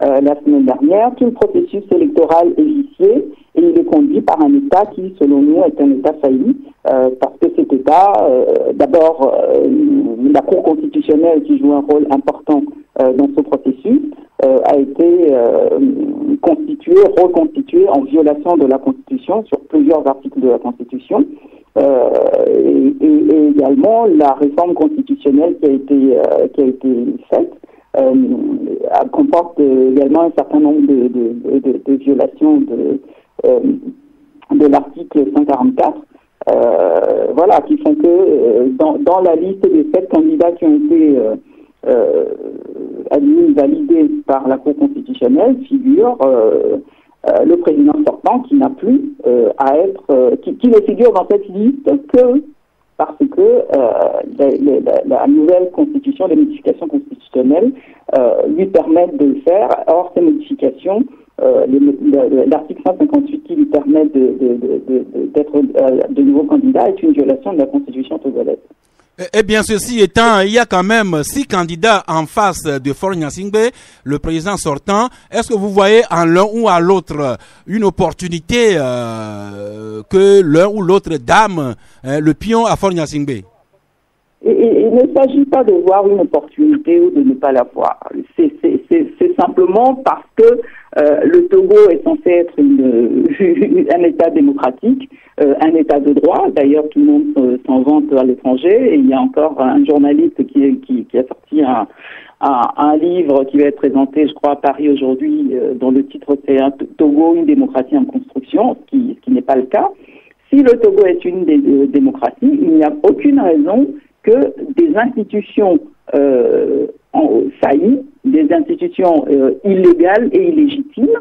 la semaine dernière, tout le processus électoral est vicié et il est conduit par un État qui, selon nous, est un État failli, parce que cet État, d'abord, la Cour constitutionnelle qui joue un rôle important dans ce processus, a été reconstituée en violation de la Constitution sur plusieurs articles de la Constitution. Et également la réforme constitutionnelle qui a été faite comporte également un certain nombre de violations de l'article 144, voilà, qui font que dans la liste des 7 candidats qui ont été admis, validés par la Cour constitutionnelle figure le président sortant qui n'a plus à être, qui ne figure dans cette liste que parce que la nouvelle constitution, les modifications constitutionnelles lui permettent de le faire. Or, ces modifications, l'article 158 qui lui permet d'être de nouveau candidat est une violation de la constitution togolaise.
Eh bien, ceci étant, il y a quand même 6 candidats en face de Faure Gnassingbé, le président sortant. Est-ce que vous voyez en l'un ou à l'autre une opportunité que l'un ou l'autre dame le pion à Faure Gnassingbé?
Il ne s'agit pas de voir une opportunité ou de ne pas la voir. C'est simplement parce que le Togo est censé être un État démocratique, un État de droit. D'ailleurs, tout le monde s'en vante à l'étranger. Et il y a encore un journaliste qui a sorti un livre qui va être présenté, je crois, à Paris aujourd'hui, dont le titre c'est Togo, une démocratie en construction, ce qui n'est pas le cas. Si le Togo est une démocratie, il n'y a aucune raison que des institutions faillies, des institutions illégales et illégitimes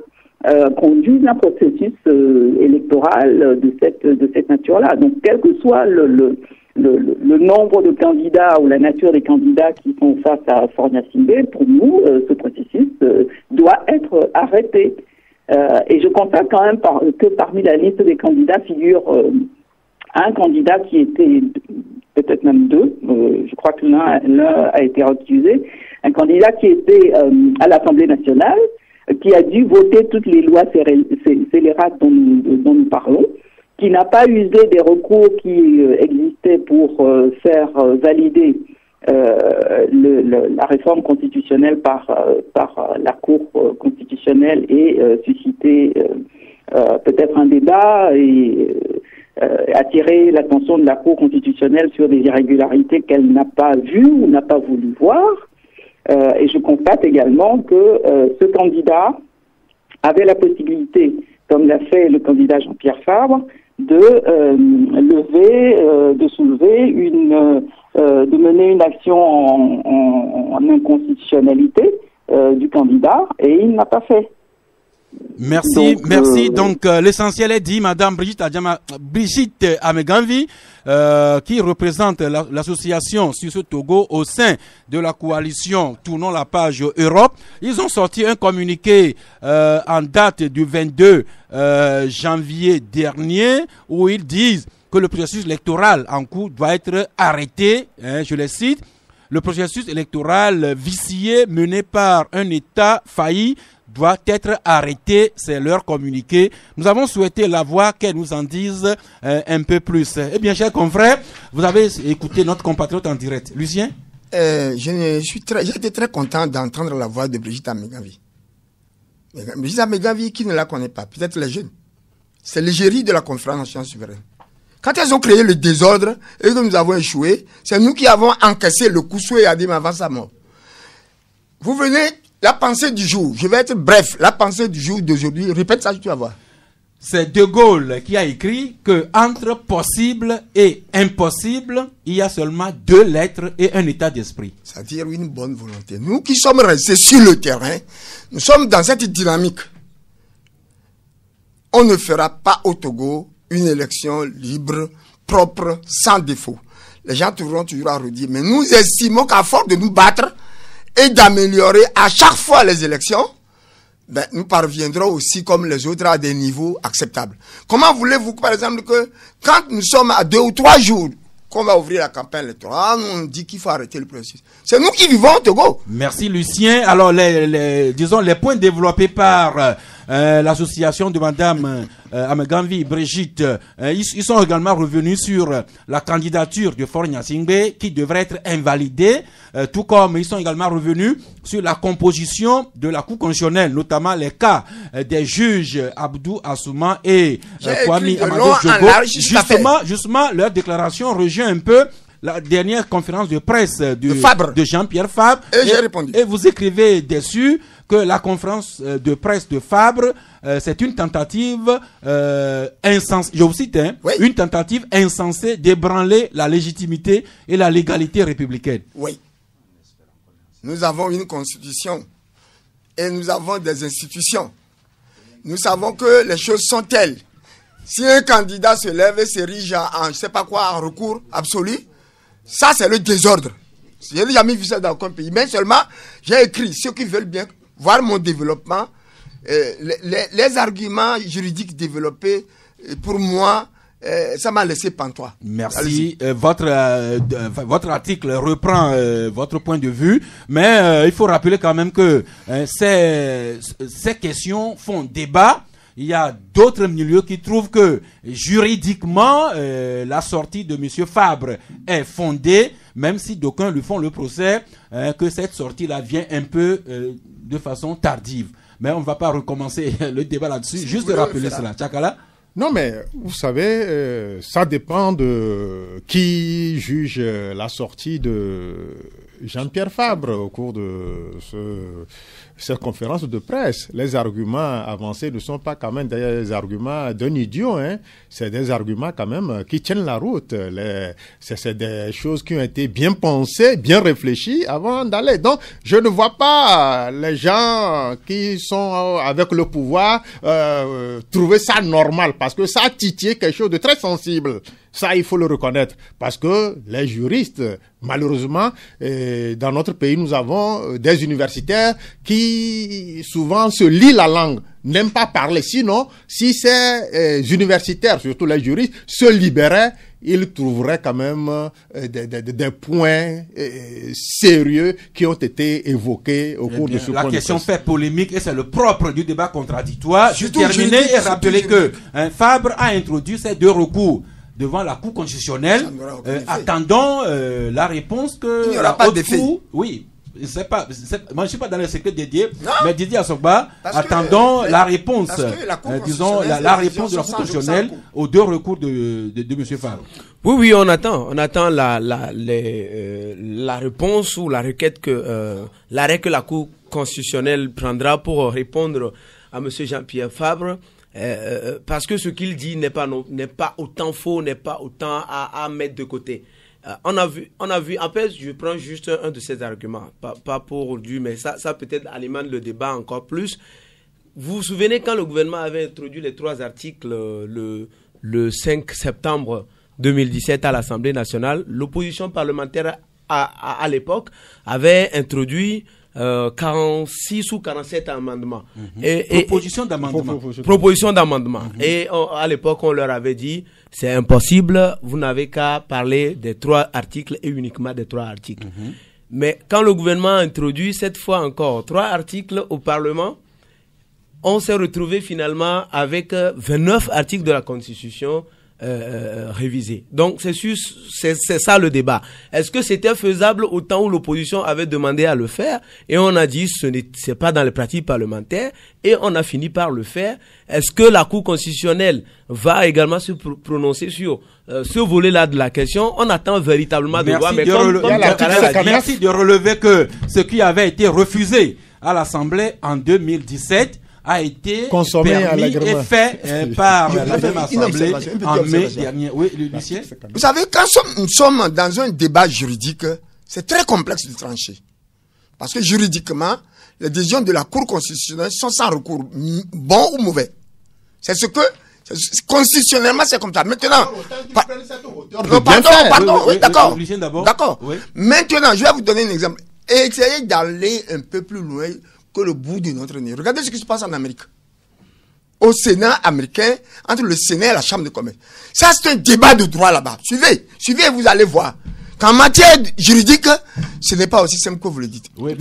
conduisent un processus électoral de cette nature-là. Donc, quel que soit le nombre de candidats ou la nature des candidats qui sont face à Faure Gnassingbé, pour nous, ce processus doit être arrêté. Et je constate quand même que parmi la liste des candidats figure un candidat qui était, peut-être même 2, je crois que l'un a été recusé, un candidat qui était à l'Assemblée nationale, qui a dû voter toutes les lois scélérates dont nous parlons, qui n'a pas usé des recours qui existaient pour faire valider la réforme constitutionnelle par la Cour constitutionnelle et susciter peut-être un débat et attirer l'attention de la Cour constitutionnelle sur des irrégularités qu'elle n'a pas vues ou n'a pas voulu voir. Et je constate également que ce candidat avait la possibilité, comme l'a fait le candidat Jean-Pierre Fabre, de mener une action en inconstitutionnalité du candidat, et il n'a pas fait.
Merci, merci. Donc, l'essentiel est dit, Madame Brigitte Ameganvi, qui représente l'association sur ce Togo au sein de la coalition Tournons la page Europe. Ils ont sorti un communiqué en date du 22 janvier dernier où ils disent que le processus électoral en cours doit être arrêté. Je les cite. Le processus électoral vicié mené par un État failli doit être arrêté, c'est leur communiqué. Nous avons souhaité la voir, qu'elle nous en dise un peu plus. Eh bien, chers confrères, vous avez écouté notre compatriote en direct. Lucien?
J'étais très content d'entendre la voix de Brigitte Ameganvi. Brigitte Ameganvi, qui ne la connaît pas, peut-être les jeunes. C'est l'égérie de la conférence nationale souveraine. Quand elles ont créé le désordre et que nous avons échoué, c'est nous qui avons encaissé le coup souhait Adim avant sa mort. Vous venez, la pensée du jour, je vais être bref, la pensée du jour d'aujourd'hui, répète ça, tu vas voir.
C'est De Gaulle qui a écrit que entre possible et impossible, il y a seulement 2 lettres et un état d'esprit.
C'est-à-dire une bonne volonté. Nous qui sommes restés sur le terrain, nous sommes dans cette dynamique. On ne fera pas au Togo une élection libre, propre, sans défaut. Les gens trouveront toujours à redire, mais nous estimons qu'à force de nous battre et d'améliorer à chaque fois les élections, nous parviendrons aussi comme les autres à des niveaux acceptables. Comment voulez-vous, par exemple, que quand nous sommes à 2 ou 3 jours qu'on va ouvrir la campagne électorale, on dit qu'il faut arrêter le processus. C'est nous qui vivons au Togo.
Merci Lucien. Alors, disons, les points développés par l'association de Madame Ameganvi Brigitte, ils sont également revenus sur la candidature de Faure Gnassingbé qui devrait être invalidée, tout comme ils sont également revenus sur la composition de la Cour constitutionnelle, notamment les cas des juges Abdou Assouma et Kwame Amadou Djogo. Justement, leur déclaration rejoint un peu la dernière conférence de presse de Jean-Pierre Fabre.
Et j'ai répondu.
Et vous écrivez dessus que la conférence de presse de Fabre, c'est une tentative insensée, je vous cite, une tentative insensée d'ébranler la légitimité et la légalité républicaine.
Oui. Nous avons une constitution et nous avons des institutions. Nous savons que les choses sont telles. Si un candidat se lève et s'érige en, je sais pas quoi, en recours absolu, ça c'est le désordre. Je n'ai jamais vu ça dans aucun pays. Mais seulement, j'ai écrit, ceux qui veulent bien voir mon développement, les arguments juridiques développés, pour moi, ça m'a laissé pantois.
Merci. Votre article reprend votre point de vue, mais il faut rappeler quand même que ces questions font débat. Il y a d'autres milieux qui trouvent que juridiquement, la sortie de M. Fabre est fondée, même si d'aucuns lui font le procès, que cette sortie-là vient un peu de façon tardive. Mais on ne va pas recommencer le débat là-dessus, juste de rappeler cela. Tchakala?
Non, mais vous savez, ça dépend de qui juge la sortie de Jean-Pierre Fabre au cours de cette conférence de presse. Les arguments avancés ne sont pas quand même des arguments d'un idiot, hein. C'est des arguments quand même qui tiennent la route. C'est des choses qui ont été bien pensées, bien réfléchies avant d'aller. Donc, je ne vois pas les gens qui sont avec le pouvoir trouver ça normal, parce que ça a titillé quelque chose de très sensible. Ça, il faut le reconnaître, parce que les juristes, malheureusement, dans notre pays, nous avons des universitaires qui souvent se lient la langue, n'aiment pas parler. Sinon, si ces universitaires, surtout les juristes, se libéraient, ils trouveraient quand même des points sérieux qui ont été évoqués au cours de ce point.
La question fait polémique et c'est le propre du débat contradictoire. Je terminer et rappeler que Fabre a introduit ces deux recours devant la Cour constitutionnelle, attendant la réponse que...
Il n'y aura pas d'effet.
Oui, moi je ne suis pas dans le secret dédié, mais Didier Assogba, attendant la réponse, disons, la réponse de la Cour constitutionnelle aux deux recours de M. Fabre.
Oui, on attend la réponse ou la requête l'arrêt que la Cour constitutionnelle prendra pour répondre à M. Jean-Pierre Fabre. Parce que ce qu'il dit n'est pas autant faux, n'est pas autant à mettre de côté. On a vu, en fait, je prends juste un de ces arguments, pas pour aujourd'hui, mais ça peut-être alimente le débat encore plus. Vous vous souvenez quand le gouvernement avait introduit les 3 articles le 5 septembre 2017 à l'Assemblée nationale, l'opposition parlementaire à l'époque avait introduit 46 ou 47 amendements.
Proposition d'amendement.
Proposition d'amendement. Et à l'époque, on leur avait dit, c'est impossible, vous n'avez qu'à parler des 3 articles et uniquement des 3 articles. Mais quand le gouvernement a introduit cette fois encore 3 articles au Parlement, on s'est retrouvé finalement avec 29 articles de la Constitution révisé. Donc c'est ça le débat. Est-ce que c'était faisable au temps où l'opposition avait demandé à le faire et on a dit c'est pas dans les pratiques parlementaires et on a fini par le faire. Est-ce que la Cour constitutionnelle va également se prononcer sur ce volet-là de la question? On attend véritablement de voir.
Merci de relever que ce qui avait été refusé à l'Assemblée en 2017 a été permis et fait par la même Assemblée en mai dernier. Oui, Lucien.
Vous savez, quand nous sommes dans un débat juridique, c'est très complexe de trancher. Parce que juridiquement, les décisions de la Cour constitutionnelle sont sans recours, bon ou mauvais. C'est ce que, constitutionnellement, c'est comme ça. Maintenant, pardon, oui, d'accord. D'accord. Oui. Maintenant, je vais vous donner un exemple. Essayez d'aller un peu plus loin que le bout de notre nez. Regardez ce qui se passe en Amérique. Au Sénat américain, entre le Sénat et la Chambre de commerce. Ça, c'est un débat de droit là-bas. Suivez Suivez, vous allez voir. Qu'en matière juridique, ce n'est pas aussi simple que vous le dites.
Oui,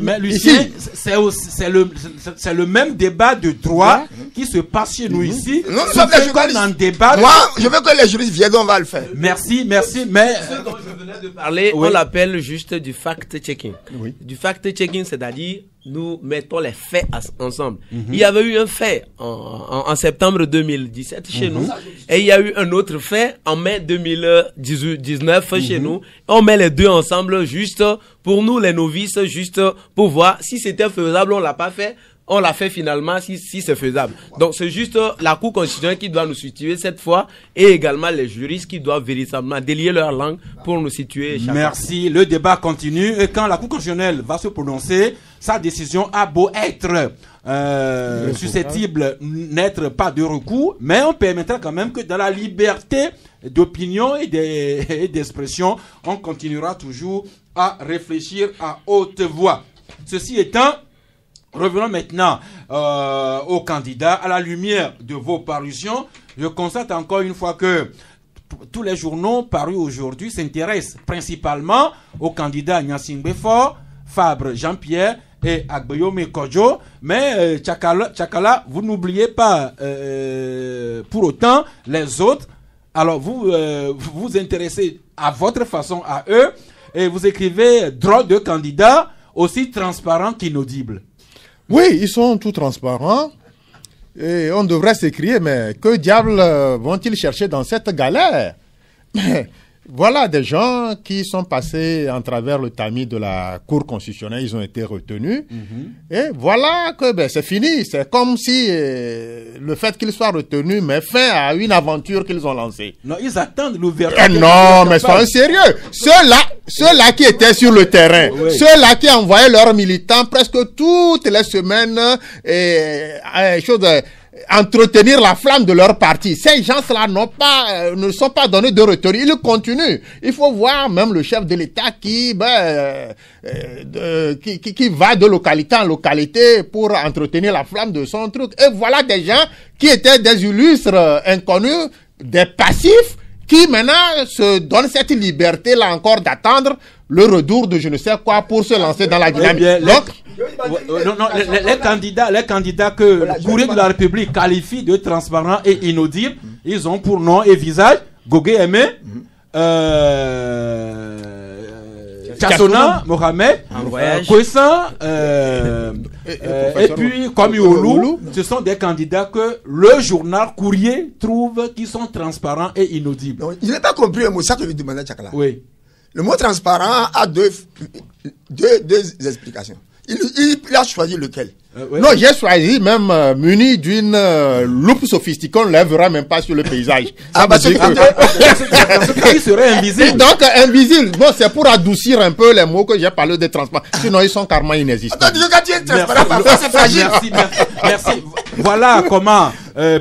mais Lucien, c'est le même débat de droit qui se passe chez nous ici.
Nous sommes les juristes. Moi, je veux que les juristes viennent, on va le faire.
Merci, mais...
Ce dont je venais de parler, on l'appelle juste du fact-checking. Oui. Du fact-checking, c'est-à-dire, nous mettons les faits ensemble. Il y avait eu un fait en septembre 2017 chez nous, et il y a eu un autre fait en mai 2019 chez nous. On met les deux ensemble juste pour nous, les novices, juste pour voir si c'était faisable. On l'a pas fait. On l'a fait finalement si c'est faisable. Donc c'est juste la Cour constitutionnelle qui doit nous situer cette fois et également les juristes qui doivent véritablement délier leur langue pour nous situer.
Merci. Le débat continue et quand la Cour constitutionnelle va se prononcer, sa décision a beau être susceptible n'être pas de recours, mais on permettra quand même que dans la liberté d'opinion et d'expression, on continuera toujours à réfléchir à haute voix. Ceci étant, revenons maintenant aux candidats. À la lumière de vos parutions, je constate encore une fois que tous les journaux parus aujourd'hui s'intéressent principalement aux candidats Nyassingbe Faure, Fabre Jean-Pierre et Agboyome Kodjo. Mais Tchakala, vous n'oubliez pas pour autant les autres. Alors vous vous intéressez à votre façon à eux et vous écrivez drôle de candidats aussi transparents qu'inaudibles.
Oui, ils sont tout transparents. Et on devrait s'écrier, mais que diable vont-ils chercher dans cette galère? Voilà des gens qui sont passés en travers le tamis de la Cour constitutionnelle, ils ont été retenus. Et voilà que c'est fini. C'est comme si le fait qu'ils soient retenus met fin à une aventure qu'ils ont lancée.
Non, ils attendent l'ouverture.
Non, mais soyons sérieux. Ceux-là qui étaient sur le terrain, ceux-là qui envoyaient leurs militants presque toutes les semaines, entretenir la flamme de leur parti. Ces gens-là ne sont pas donnés de retour. Ils continuent. Il faut voir même le chef de l'État qui va de localité en localité pour entretenir la flamme de son truc. Et voilà des gens qui étaient des illustres inconnus, des passifs, qui maintenant se donnent cette liberté-là encore d'attendre le retour de je ne sais quoi pour se lancer dans la dynamique.
Les candidats que le courrier de la République qualifie de transparents et inaudibles, ils ont pour nom et visage Gogué Aimé, Tchassona, Mohamed, Kouessan, et puis comme Youlou, ce sont des candidats que le journal Courrier trouve qui sont transparents et inaudibles.
Donc, je n'ai pas compris le mot, ça que je lui demandais à Tchakala.
Oui.
Le mot transparent a deux explications. Il a choisi lequel?
Non, j'ai choisi même muni d'une loupe sophistiquée, on ne lèvera même pas sur le paysage.
Il serait invisible.
Donc, invisible. Bon, c'est pour adoucir un peu les mots que j'ai parlé de transparent. Sinon, ils sont carrément inexistants.
Attends, quand tu es transparent, parfois c'est fragile.
Merci. Voilà comment,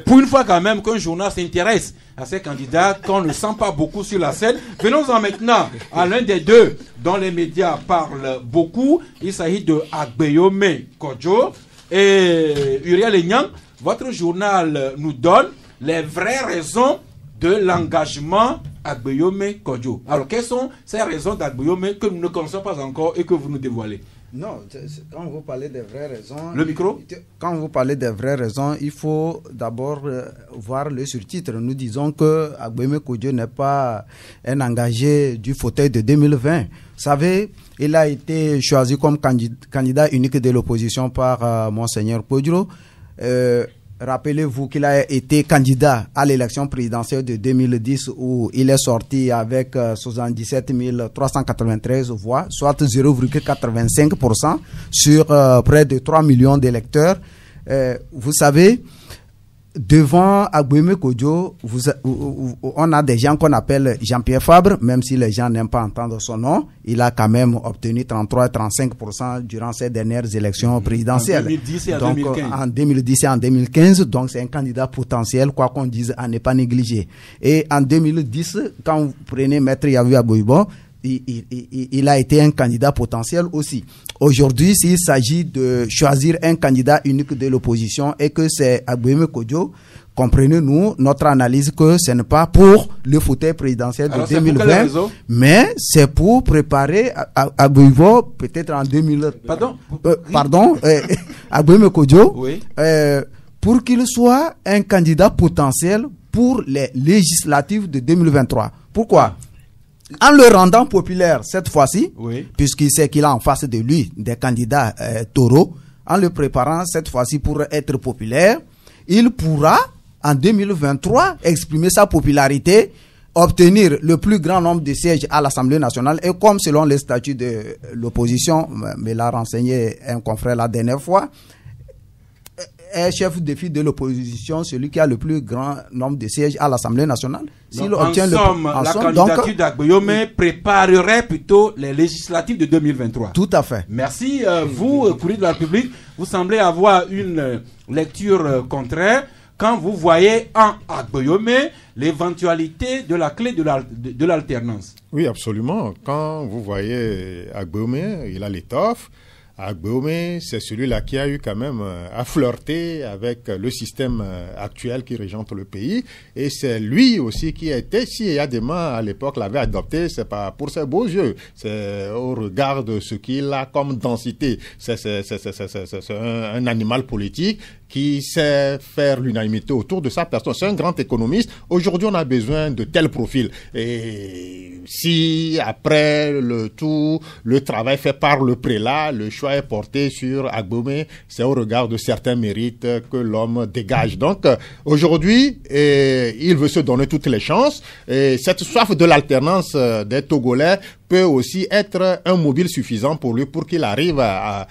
pour une fois quand même, qu'un journal s'intéresse à ces candidats qu'on ne sent pas beaucoup sur la scène. Venons-en maintenant à l'un des deux dont les médias parlent beaucoup. Il s'agit de Agboyome Kodjo et Uriel Enyang. Votre journal nous donne les vraies raisons de l'engagement Agboyome Kodjo. Alors, quelles sont ces raisons d'Agboyome que nous ne connaissons pas encore et que vous nous dévoilez?
Non, quand vous parlez des vraies raisons...
Le micro?
Quand vous parlez des vraies raisons, il faut d'abord voir le surtitre. Nous disons que Agboyome Kodjo n'est pas un engagé du fauteuil de 2020. Vous savez, il a été choisi comme candidat unique de l'opposition par Monseigneur Kodjo. Rappelez-vous qu'il a été candidat à l'élection présidentielle de 2010 où il est sorti avec 77 393 voix, soit 0,85% sur près de 3 millions d'électeurs. Vous savez, devant Agboyome Kodjo, on a des gens qu'on appelle Jean-Pierre Fabre, même si les gens n'aiment pas entendre son nom. Il a quand même obtenu 33 et 35% durant ces dernières élections présidentielles. En 2010 et en 2015, donc c'est un candidat potentiel, quoi qu'on dise, à ne pas négliger. Et en 2010, quand vous prenez Maître Yavu Aboibo, il a été un candidat potentiel aussi. Aujourd'hui, s'il s'agit de choisir un candidat unique de l'opposition et que c'est Agboyome Kodjo, comprenez-nous notre analyse que ce n'est pas pour le fauteuil présidentiel de 2020, mais c'est pour préparer Agboivo peut-être en 2000. Pardon, Agboime Kodjo, oui. Pour qu'il soit un candidat potentiel pour les législatives de 2023. Pourquoi? En le rendant populaire cette fois-ci, oui. Puisqu'il sait qu'il a en face de lui des candidats taureaux, en le préparant cette fois-ci pour être populaire, il pourra en 2023 exprimer sa popularité, obtenir le plus grand nombre de sièges à l'Assemblée nationale et comme selon les statuts de l'opposition, me l'a renseigné un confrère la dernière fois, est chef de file de l'opposition, celui qui a le plus grand nombre de sièges à l'Assemblée nationale.
La candidature d'Agboyome préparerait plutôt les législatives de 2023.
Tout à fait.
Merci. Vous, Courrier de la République, vous semblez avoir une lecture contraire quand vous voyez en Agboyome l'éventualité de la clé de l'alternance.
Oui, absolument. Quand vous voyez Agboyome, il a l'étoffe. Agboyome, c'est celui-là qui a eu quand même à flirter avec le système actuel qui régente le pays. Et c'est lui aussi qui était, si Eyadema à l'époque l'avait adopté, c'est pas pour ses beaux yeux. C'est au regard de ce qu'il a comme densité. C'est un animal politique qui sait faire l'unanimité autour de sa personne. C'est un grand économiste. Aujourd'hui, on a besoin de tel profil. Et si après le travail fait par le prélat, le choix est porté sur Agboyome, c'est au regard de certains mérites que l'homme dégage. Donc, aujourd'hui, il veut se donner toutes les chances. Et cette soif de l'alternance des Togolais peut aussi être un mobile suffisant pour lui pour qu'il arrive à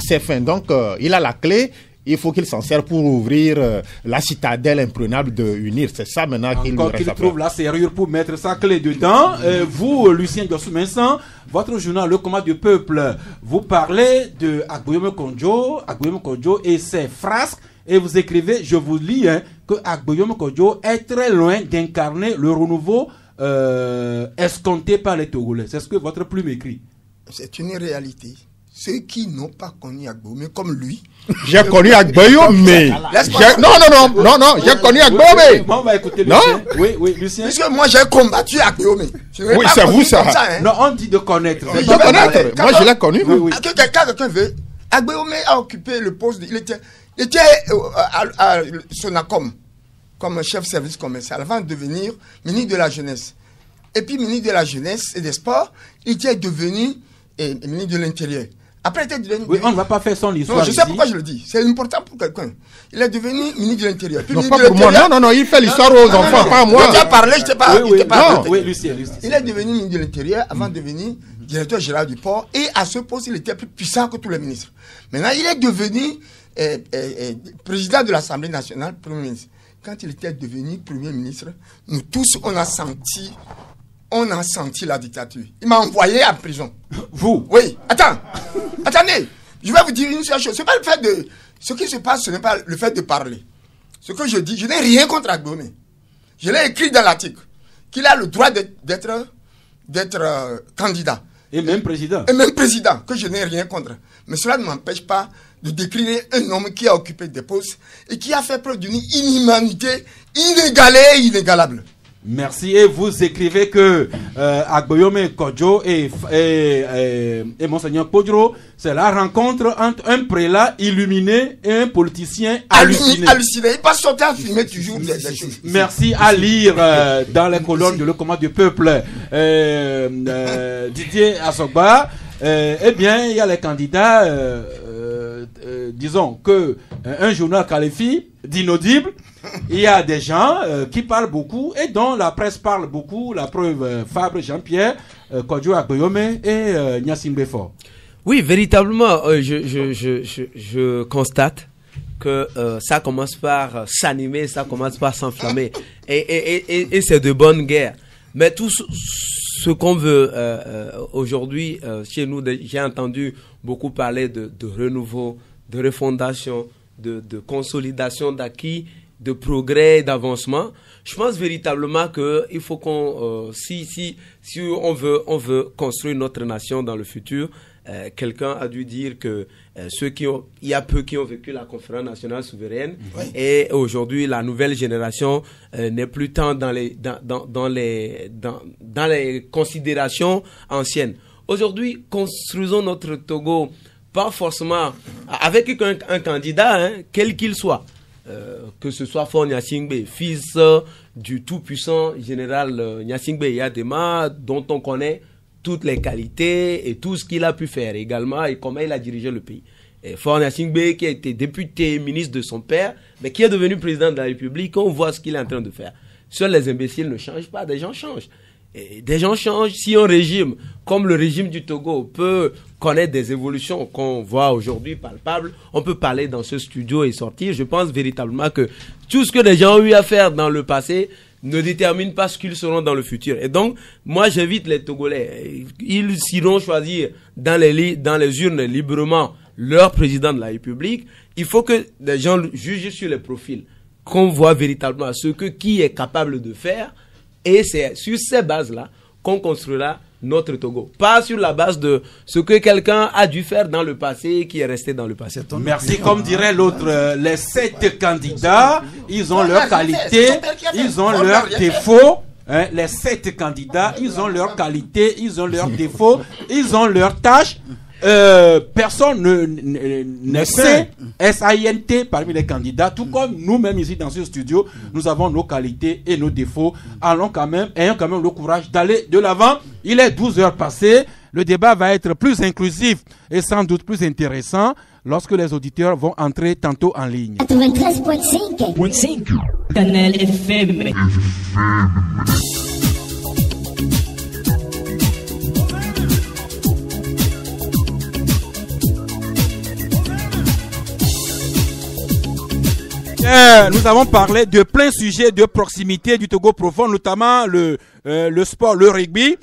ses fins. Donc, il a la clé. Il faut qu'il s'en serve pour ouvrir la citadelle imprenable de UNIR. C'est ça maintenant qu'il lui reste à faire.
Qu'il trouve la serrure pour mettre sa clé dedans. Vous, Lucien Dossou-Mensah, votre journal Le Combat du Peuple, vous parlez de Agboyome Kodjo et ses frasques. Et vous écrivez, je vous lis, que Agboyome Kodjo est très loin d'incarner le renouveau escompté par les Togolais. C'est ce que votre plume écrit.
C'est une réalité. Ceux qui n'ont pas connu Agboyome comme lui.
J'ai connu Agboyome. Non, j'ai connu Agboyome.
On va écouter Lucien. Oui, Lucien.
Parce que moi, j'ai combattu Agboyome.
Oui, c'est vous ça.
Non, on dit de connaître.
Moi, je l'ai connu.
Oui. Quelqu'un veut. Agboyome a occupé le poste. Il était à Sonacom comme chef service commercial avant de devenir ministre de la Jeunesse. Et puis, ministre de la Jeunesse et des Sports, il était devenu ministre de l'Intérieur. Après, il était devenu...
Oui, on ne va pas faire son histoire.
Non, je sais pourquoi je le dis. C'est important pour quelqu'un. Il est devenu ministre de l'Intérieur.
Non, pas pour moi. Non, il fait l'histoire aux enfants, pas à moi.
Je t'ai parlé, je t'ai pas...
Oui, Lucien.
Il est devenu ministre de l'Intérieur avant de devenir directeur général du port. Et à ce poste, il était plus puissant que tous les ministres. Maintenant, il est devenu président de l'Assemblée nationale, premier ministre. Quand il était devenu premier ministre, nous tous, on a senti la dictature. Il m'a envoyé en prison.
Vous?
Oui. Attendez. Je vais vous dire une seule chose. C'est pas le fait de... Ce qui se passe, ce n'est pas le fait de parler. Ce que je dis, je n'ai rien contre Agboyome. Je l'ai écrit dans l'article. Qu'il a le droit d'être candidat.
Et même président.
Que je n'ai rien contre. Mais cela ne m'empêche pas de décrire un homme qui a occupé des postes et qui a fait preuve d'une inhumanité inégalée et inégalable.
Merci. Et vous écrivez que Agboyome Kodjo et Monseigneur Kodjo, c'est la rencontre entre un prélat illuminé et un politicien halluciné.
Il passe son temps à filmer toujours des choses.
Merci. À lire dans les colonnes de Le Combat du Peuple, Didier Assogba. Eh bien, il y a les candidats, disons que un journal qualifie d'inaudible. Il y a des gens qui parlent beaucoup et dont la presse parle beaucoup. La preuve, Fabre Jean-Pierre, Kodjo Agboyome et Gnassingbé Béfort.
Oui, véritablement, je constate que ça commence par s'animer, ça commence par s'enflammer. Et c'est de bonne guerre. Mais tout ce qu'on veut aujourd'hui, chez nous, j'ai entendu beaucoup parler de renouveau, de refondation, de consolidation d'acquis, de progrès, d'avancement. Je pense véritablement que il faut qu'on, si on veut construire notre nation dans le futur, quelqu'un a dû dire que il y a peu qui ont vécu la conférence nationale souveraine, et aujourd'hui la nouvelle génération n'est plus tant dans les considérations anciennes. Aujourd'hui, construisons notre Togo pas forcément avec un candidat, quel qu'il soit, que ce soit Faure Gnassingbé, fils du tout-puissant général Gnassingbé Eyadema, dont on connaît toutes les qualités et tout ce qu'il a pu faire également et comment il a dirigé le pays. Et Faure Gnassingbé, qui a été député, ministre de son père, mais qui est devenu président de la République, on voit ce qu'il est en train de faire. Seuls les imbéciles ne changent pas, des gens changent. Et des gens changent. Si un régime, comme le régime du Togo, peut connaître des évolutions qu'on voit aujourd'hui palpables, on peut parler dans ce studio et sortir. Je pense véritablement que tout ce que les gens ont eu à faire dans le passé ne détermine pas ce qu'ils seront dans le futur. Et donc, moi, j'invite les Togolais. Ils iront choisir dans les urnes librement leur président de la République. Il faut que les gens jugent sur les profils, qu'on voit véritablement qui est capable de faire. Et c'est sur ces bases-là qu'on construira notre Togo. Pas sur la base de ce que quelqu'un a dû faire dans le passé et qui est resté dans le passé.
Merci. Comme dirait l'autre, les 7 candidats, ils ont leurs qualités, ils ont leurs défauts. Les 7 candidats, ils ont leurs qualités, ils ont leurs défauts, ils ont leurs tâches. Personne ne sait SAINT parmi les candidats, tout comme nous-mêmes ici dans ce studio, nous avons nos qualités et nos défauts. Ayons quand même le courage d'aller de l'avant. Il est 12 heures passées. Le débat va être plus inclusif et sans doute plus intéressant lorsque les auditeurs vont entrer tantôt en ligne.
93.5 Canal FM.
Nous avons parlé de plein sujets de proximité du Togo profond, notamment le sport, le rugby,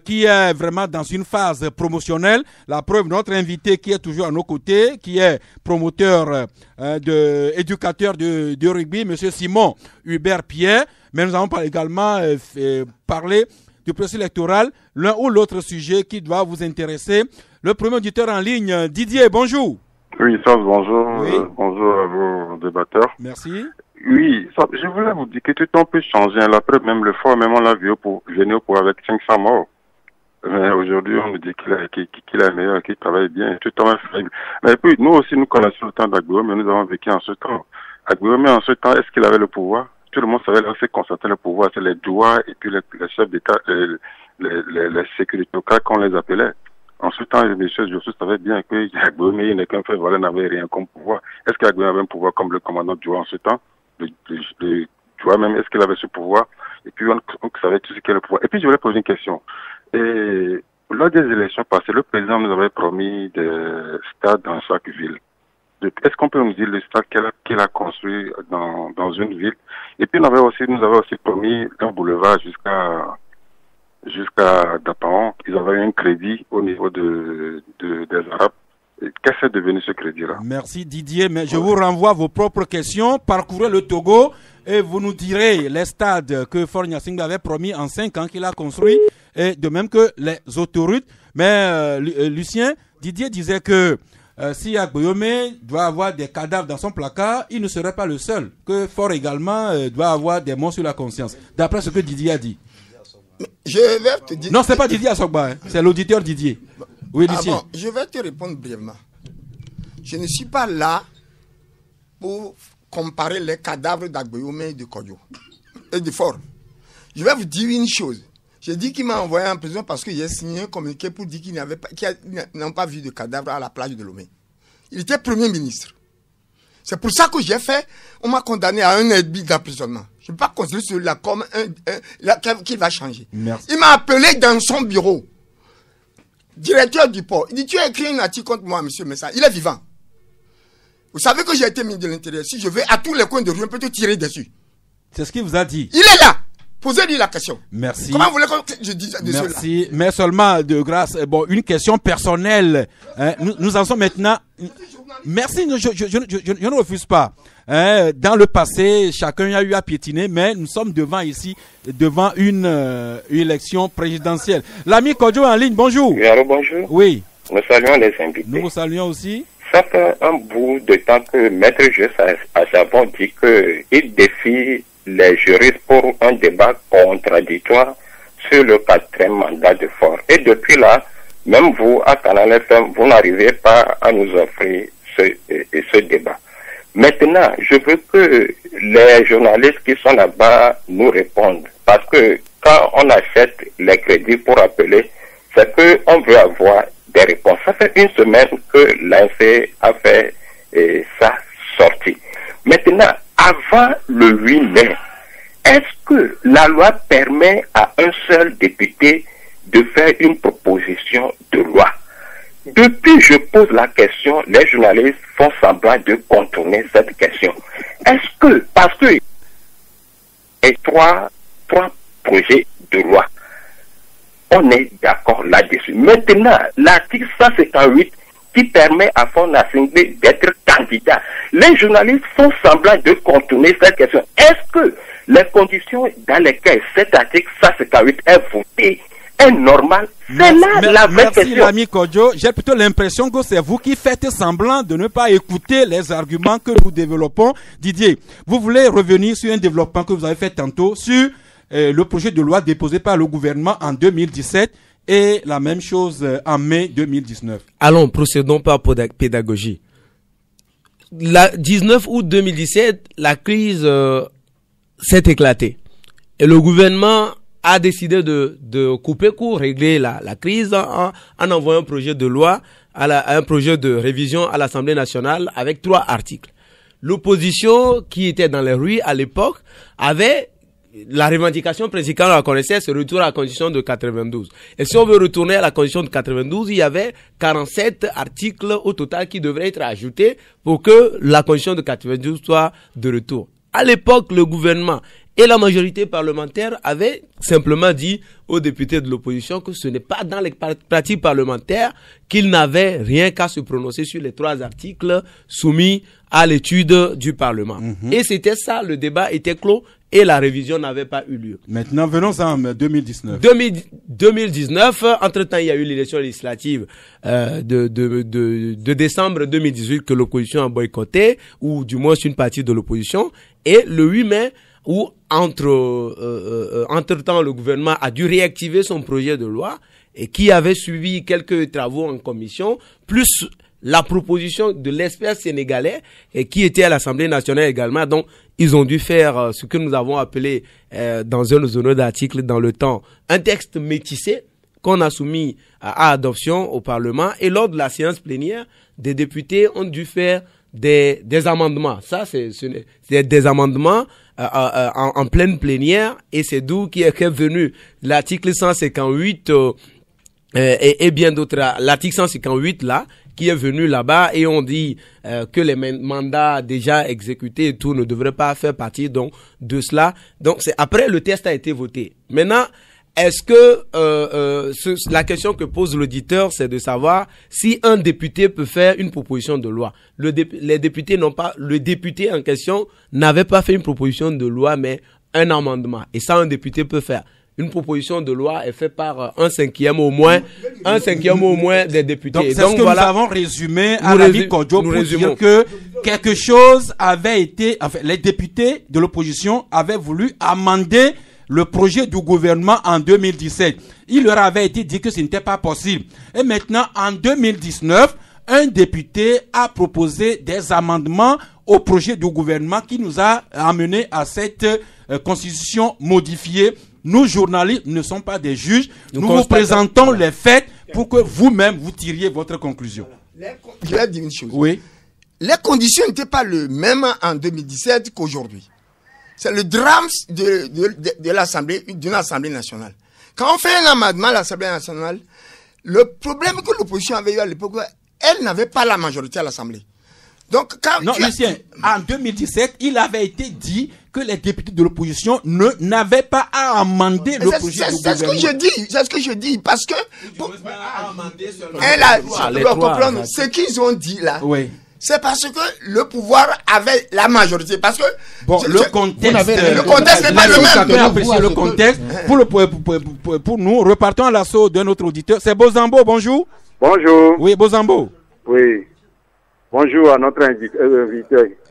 qui est vraiment dans une phase promotionnelle. La preuve, notre invité qui est toujours à nos côtés, qui est promoteur, éducateur de rugby, monsieur Simon Hubert Pierre. Mais nous avons également parlé du processus électoral, l'un ou l'autre sujet qui doit vous intéresser. Le premier auditeur en ligne, Didier, bonjour.
Oui, Sors, bonjour.
Oui.
Bonjour à vos débatteurs.
Merci.
Oui, je voulais vous dire que tout le temps peut changer. La preuve, même le fort, même on l'a vu venir pour avec 500 morts. Mais aujourd'hui, on nous dit qu'il est meilleur, qu'il travaille bien, tout le temps faible. Mais puis, nous aussi, nous connaissons le temps d'Agboué, mais nous avons vécu en ce temps. Agboué, en ce temps, est-ce qu'il avait le pouvoir? Tout le monde savait là, c'est constater le pouvoir, c'est les douars et puis les chefs d'État, les sécurités locales qu'on les appelait. En ce temps, les choses, je savais bien que Agboué, il n'est qu'un fait, voilà, n'avait rien comme pouvoir. Est-ce qu'Agboué avait un pouvoir comme le commandant Douar en ce temps? Douar même, est-ce qu'il avait ce pouvoir? Et puis, on savait tout ce qu'il avait le pouvoir. Et puis, je voulais poser une question. Et lors des élections passées, le président nous avait promis des stades dans chaque ville. Est-ce qu'on peut nous dire le stade qu'il a construit dans une ville? Et puis, nous avait aussi promis un boulevard jusqu'à Dapaon. Ils avaient un crédit au niveau des Arabes. Qu'est-ce que c'est devenu ce crédit-là? Merci
Didier, mais je vous renvoie à vos propres questions. Parcourez le Togo et vous nous direz les stades que Faure Gnassingbé avait promis en 5 ans qu'il a construit, et de même que les autoroutes. Mais Lucien, Didier disait que si Agboué doit avoir des cadavres dans son placard, il ne serait pas le seul. Que Faure également doit avoir des mots sur la conscience. D'après ce que Didier a dit.
Je vais te dire...
Non, c'est pas Didier Assogba, c'est l'auditeur Didier. Oui, Lucien.
Bon, je vais te répondre brièvement. Je ne suis pas là pour comparer les cadavres d'Agboué et de Kodjo et de Faure. Je vais vous dire une chose. J'ai dit qu'il m'a envoyé en prison parce que j'ai signé un communiqué pour dire qu'ils n'ont pas vu de cadavre à la plage de Lomé. Il était Premier ministre. C'est pour ça que j'ai fait, on m'a condamné à 1 an et demi d'emprisonnement. Je ne peux pas considérer celui-là comme qu'il va changer. Merci. Il m'a appelé dans son bureau, directeur du port. Il dit, tu as écrit un article contre moi, monsieur Messa. Il est vivant. Vous savez que j'ai été ministre de l'Intérieur. Si je vais à tous les coins de rue, on peut te tirer dessus.
C'est ce qu'il vous a dit.
Il est là. Posez-lui la question.
Merci.
Comment vous voulez que je dise de cela?
Merci. Mais seulement de grâce, une question personnelle. Nous en sommes maintenant. Merci. Je ne refuse pas. Dans le passé, chacun a eu à piétiner, mais nous sommes devant une élection présidentielle. L'ami Kodjo en ligne, bonjour.
Oui, alors bonjour.
Oui.
Nous saluons les invités.
Nous vous saluons aussi.
Ça fait un bout de temps que Maître Juste Achabon dit qu'il défie les juristes pour un débat contradictoire sur le 4e mandat de Faure. Et depuis là, même vous, à Canal FM, vous n'arrivez pas à nous offrir ce débat. Maintenant, je veux que les journalistes qui sont là-bas nous répondent. Parce que quand on achète les crédits pour appeler, c'est qu'on veut avoir des réponses. Ça fait une semaine que l'ANC a fait sa sortie. Maintenant, avant le 8 mai, est-ce que la loi permet à un seul député de faire une proposition de loi? Depuis, je pose la question, les journalistes font semblant de contourner cette question. Est-ce que, parce que il y a trois projets de loi, on est d'accord là-dessus. Maintenant, l'article 158 qui permet à Fonds Assemblée d'être candidat, les journalistes font semblant de contourner cette question. Est-ce que les conditions dans lesquelles cet article 158 est voté est normal? C'est là la vraie question.
Merci l'ami Kodjo. J'ai plutôt l'impression que c'est vous qui faites semblant de ne pas écouter les arguments que nous développons. Didier, vous voulez revenir sur un développement que vous avez fait tantôt sur le projet de loi déposé par le gouvernement en 2017 et la même chose en mai 2019.
Allons, procédons par pédagogie. Le 19 août 2017, la crise s'est éclatée. Et le gouvernement a décidé de couper court, régler la crise en envoyant un projet de loi, un projet de révision à l'Assemblée nationale avec 3 articles. L'opposition qui était dans les rues à l'époque avait la revendication principale, on la connaissait, c'est le retour à la Constitution de 92. Et si on veut retourner à la Constitution de 92, il y avait 47 articles au total qui devraient être ajoutés pour que la Constitution de 92 soit de retour. À l'époque, le gouvernement et la majorité parlementaire avaient simplement dit aux députés de l'opposition que ce n'est pas dans les pratiques parlementaires qu'ils n'avaient rien qu'à se prononcer sur les 3 articles soumis à l'étude du Parlement. Et c'était ça, le débat était clos et la révision n'avait pas eu lieu.
Maintenant, venons en 2019.
2019, entre-temps, il y a eu l'élection législative de décembre 2018 que l'opposition a boycotté, ou du moins une partie de l'opposition, et le 8 mai, où entre-temps le gouvernement a dû réactiver son projet de loi et qui avait suivi quelques travaux en commission, plus la proposition de l'expert sénégalais et qui était à l'Assemblée nationale également. Donc, ils ont dû faire ce que nous avons appelé dans un de nos articles dans le temps, un texte métissé qu'on a soumis à adoption au Parlement. Et lors de la séance plénière, des députés ont dû faire des amendements. Ça, c'est des amendements en pleine plénière, et c'est d'où qui est venu l'article 158 et bien d'autres. L'article 158 là, qui est venu là-bas, et on dit que les mandats déjà exécutés et tout ne devraient pas faire partie donc de cela. Donc c'est après le texte a été voté. Maintenant, est-ce que la question que pose l'auditeur, c'est de savoir si un député peut faire une proposition de loi. Les députés n'ont pas, le député en question n'avait pas fait une proposition de loi, mais un amendement. Et ça, un député peut faire. Une proposition de loi est faite par un cinquième au moins des députés.
Donc c'est ce que nous avons résumé à l'avis Kodjo pour dire que quelque chose avait été, enfin, les députés de l'opposition avaient voulu amender le projet du gouvernement en 2017. Il leur avait été dit que ce n'était pas possible. Et maintenant, en 2019, un député a proposé des amendements au projet du gouvernement qui nous a amené à cette constitution modifiée. Nous, journalistes, ne sommes pas des juges. Nous vous présentons les faits pour que vous-même, vous tiriez votre conclusion.
Je vais dire une chose.
Oui.
Les conditions n'étaient pas les mêmes en 2017 qu'aujourd'hui. C'est le drame de l'Assemblée, d'une Assemblée nationale. Quand on fait un amendement à l'Assemblée nationale, le problème que l'opposition avait eu à l'époque, elle n'avait pas la majorité à l'Assemblée. Donc, quand
non, Lucien, en 2017, il avait été dit que les députés de l'opposition n'avaient pas à amender le projet du gouvernement.
C'est ce que je dis, parce que ce qu'ils ont dit là,
oui.
C'est parce que le pouvoir avait la majorité. Parce que
bon, le contexte
n'est pas le même.
Apprécier le contexte. Pour nous, repartons à l'assaut d'un autre auditeur. C'est Bozambo, bonjour.
Bonjour.
Oui, Bozambo.
Oui. Bonjour à notre invité.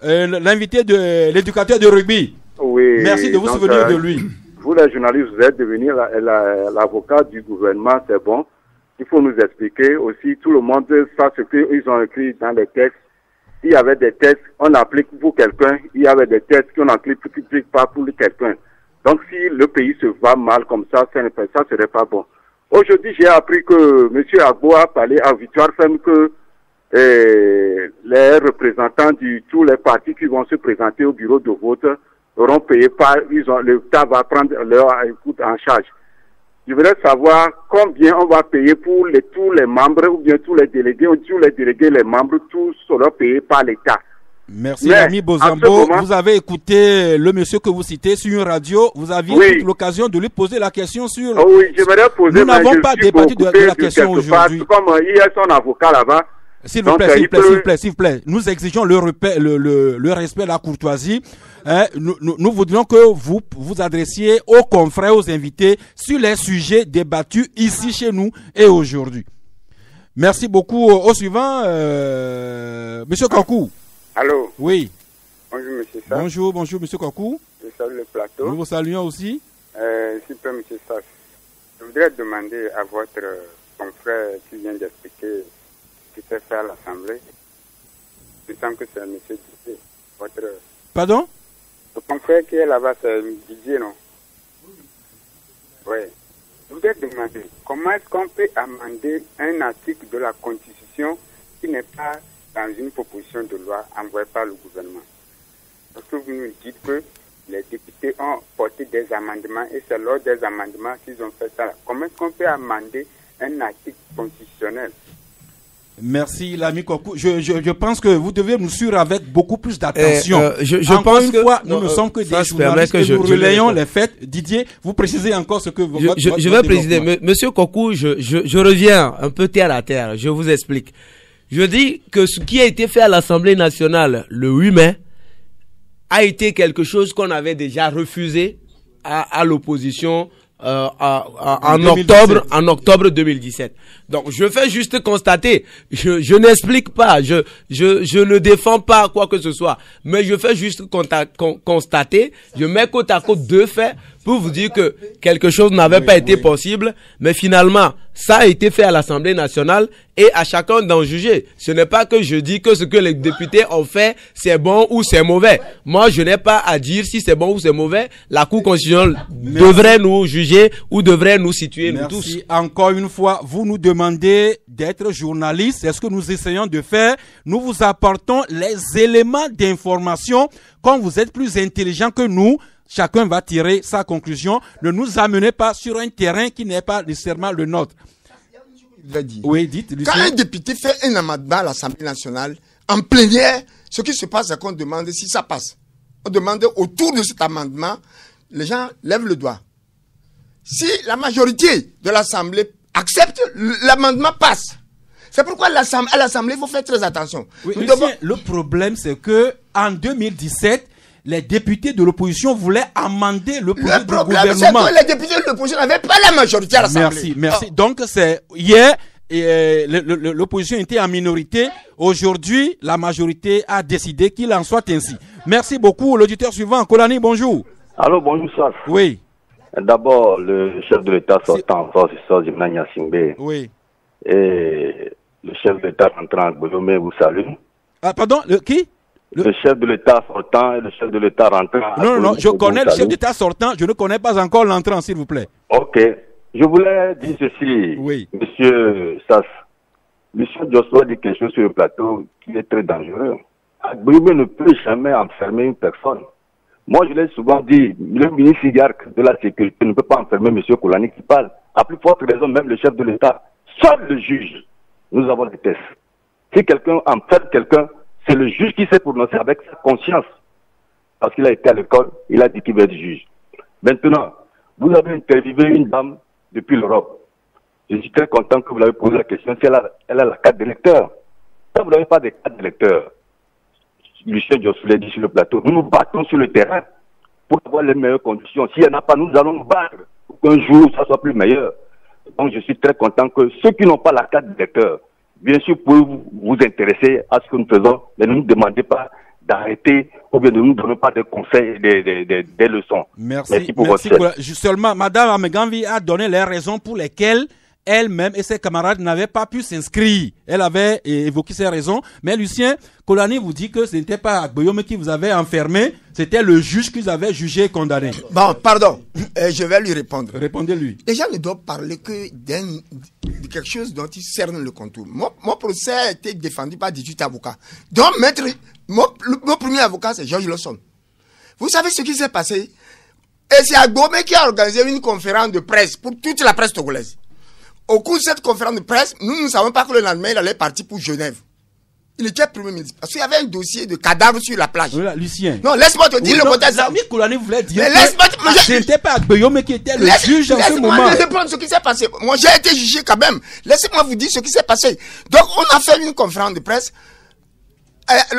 L'invité de l'éducateur de rugby.
Oui.
Merci de vous souvenir de lui.
Vous, les journalistes, vous êtes devenus l'avocat du gouvernement, c'est bon. Il faut nous expliquer aussi, tout le monde sait ce qu'ils ont écrit dans les textes. Il y avait des textes, on applique pour quelqu'un. Il y avait des textes qu'on n'applique pas pour quelqu'un. Donc, si le pays se va mal comme ça, ça serait pas bon. Aujourd'hui, j'ai appris que M. Agbo a parlé à Victoire Femme que les représentants de tous les partis qui vont se présenter au bureau de vote seront payés par, l'État va prendre leur écoute en charge. Je voudrais savoir combien on va payer pour tous les membres ou bien tous les délégués, les membres, tous seront payés par l'État.
Merci l'ami Bozambo. Vous avez écouté le monsieur que vous citez sur une radio. Vous aviez toute l'occasion de lui poser la question sur...
Oui, j'aimerais poser...
Nous n'avons pas débattu de la question aujourd'hui.
Comme il y a son avocat là-bas.
S'il vous plaît. Nous exigeons le respect, la courtoisie. Nous voudrions que vous vous adressiez aux confrères, aux invités sur les sujets débattus ici chez nous et aujourd'hui. Merci beaucoup. Au suivant, Monsieur Kakou.
Allô.
Oui.
Bonjour, monsieur Sass.
Bonjour, monsieur Kakou.
Je salue le plateau.
Nous vous saluons aussi.
S'il vous plaît, monsieur Sass, je voudrais demander à votre confrère qui vient d'expliquer ce qui s'est fait à l'Assemblée. Il me semble que c'est monsieur Didier.
Pardon?
Le confrère qui est là-bas, c'est Didier, non? Oui. Je voudrais demander comment est-ce qu'on peut amender un article de la Constitution qui n'est pas dans une proposition de loi envoyée par le gouvernement. Parce que vous nous dites que les députés ont porté des amendements et c'est lors des amendements qu'ils ont fait ça. Comment est-ce qu'on peut amender un article constitutionnel?
Merci l'ami Kokou. Je pense que vous devez nous suivre avec beaucoup plus d'attention.
Je pense que
nous ne sommes que des journalistes et nous relayons les faits. Didier, vous précisez encore ce que
je vais préciser. Monsieur Kokou, je reviens un peu terre à terre. Je vous explique. Je dis que ce qui a été fait à l'Assemblée nationale le 8 mai a été quelque chose qu'on avait déjà refusé à l'opposition en octobre 2017. Donc je fais juste constater, je n'explique pas, je ne défends pas quoi que ce soit, mais je fais juste constater, je mets côte à côte deux faits pour vous dire que quelque chose n'avait pas été possible, mais finalement ça a été fait à l'Assemblée nationale et à chacun d'en juger. Ce n'est pas que je dis que ce que les députés ont fait c'est bon ou c'est mauvais. Moi je n'ai pas à dire si c'est bon ou c'est mauvais. La Cour constitutionnelle devrait nous juger ou devrait nous situer nous tous.
Encore une fois, vous nous demandez d'être journaliste, c'est ce que nous essayons de faire. Nous vous apportons les éléments d'information. Quand vous êtes plus intelligent que nous, chacun va tirer sa conclusion. Ne nous amenez pas sur un terrain qui n'est pas nécessairement le nôtre. Oui, dites.
Quand un député fait un amendement à l'Assemblée nationale, en plénière, ce qui se passe, c'est qu'on demande si ça passe. On demande autour de cet amendement, les gens lèvent le doigt. Si la majorité de l'Assemblée accepte, l'amendement passe. C'est pourquoi à l'Assemblée, il faut faire très attention.
Oui, le problème, c'est que en 2017, les députés de l'opposition voulaient amender le projet du gouvernement. Le problème, c'est
que les députés de l'opposition n'avaient pas la majorité à l'Assemblée.
Merci. Donc, c'est hier, l'opposition était en minorité. Aujourd'hui, la majorité a décidé qu'il en soit ainsi. Merci beaucoup. L'auditeur suivant, Kolani, bonjour.
Allô, bonjour, Sass.
Oui.
D'abord, le chef de l'État sortant, c'est Jimena Nyasingbe.
Oui.
Et le chef de l'État rentrant, Bolomé, vous salue.
Ah, pardon, qui?
Le chef de l'État sortant et le chef de l'État rentrant.
Non, je connais le chef d'État sortant, je ne connais pas encore l'entrant, s'il vous plaît.
Ok. Je voulais dire ceci, monsieur Sass. Monsieur Joshua dit quelque chose sur le plateau qui est très dangereux. Bolomé ne peut jamais enfermer une personne. Moi, je l'ai souvent dit, le ministre Igark de la Sécurité ne peut pas enfermer M. Kolani qui parle. À plus forte raison, même le chef de l'État. Seul le juge. Nous avons des tests. Si quelqu'un enferme quelqu'un, c'est le juge qui s'est prononcé avec sa conscience. Parce qu'il a été à l'école, il a dit qu'il veut être juge. Maintenant, vous avez interviewé une dame depuis l'Europe. Je suis très content que vous l'avez posé la question si elle a la carte d'électeur. Quand vous n'avez pas de carte d'électeur, Lucien Jossou l'a dit sur le plateau, nous nous battons sur le terrain pour avoir les meilleures conditions. S'il n'y en a pas, nous allons nous battre pour qu'un jour ça soit plus meilleur. Donc, je suis très content que ceux qui n'ont pas la carte d'électeur, bien sûr, pouvez vous intéresser à ce que nous faisons, mais ne nous demandez pas d'arrêter ou bien de nous donner pas de conseils, des leçons.
Merci pour votre aide. Seulement, Madame Amegambi a donné les raisons pour lesquelles elle-même et ses camarades n'avaient pas pu s'inscrire. Elle avait évoqué ces raisons. Mais Lucien Kolani vous dit que ce n'était pas Agboyome qui vous avait enfermé, c'était le juge qui vous avait jugé et condamné.
Bon, pardon, je vais lui répondre.
Répondez-lui.
Les gens ne doivent parler que de quelque chose dont ils cernent le contour. Mon procès a été défendu par 18 avocats. Donc, mon premier avocat, c'est George Lawson. Vous savez ce qui s'est passé? Et c'est Agbome qui a organisé une conférence de presse pour toute la presse togolaise. Au cours de cette conférence de presse, nous ne savons pas que le lendemain, il allait partir pour Genève. Il était premier ministre. Parce qu'il y avait un dossier de cadavre sur la plage.
Voilà, Lucien.
Non, laisse-moi te dire le contexte.
L'ami Kolani voulait dire
que
ce n'était pas Agboyome qui était le juge en ce moment.
Laissez-moi répondre ce qui s'est passé. Moi, j'ai été jugé quand même. Laissez-moi vous dire ce qui s'est passé. Donc, on a fait une conférence de presse.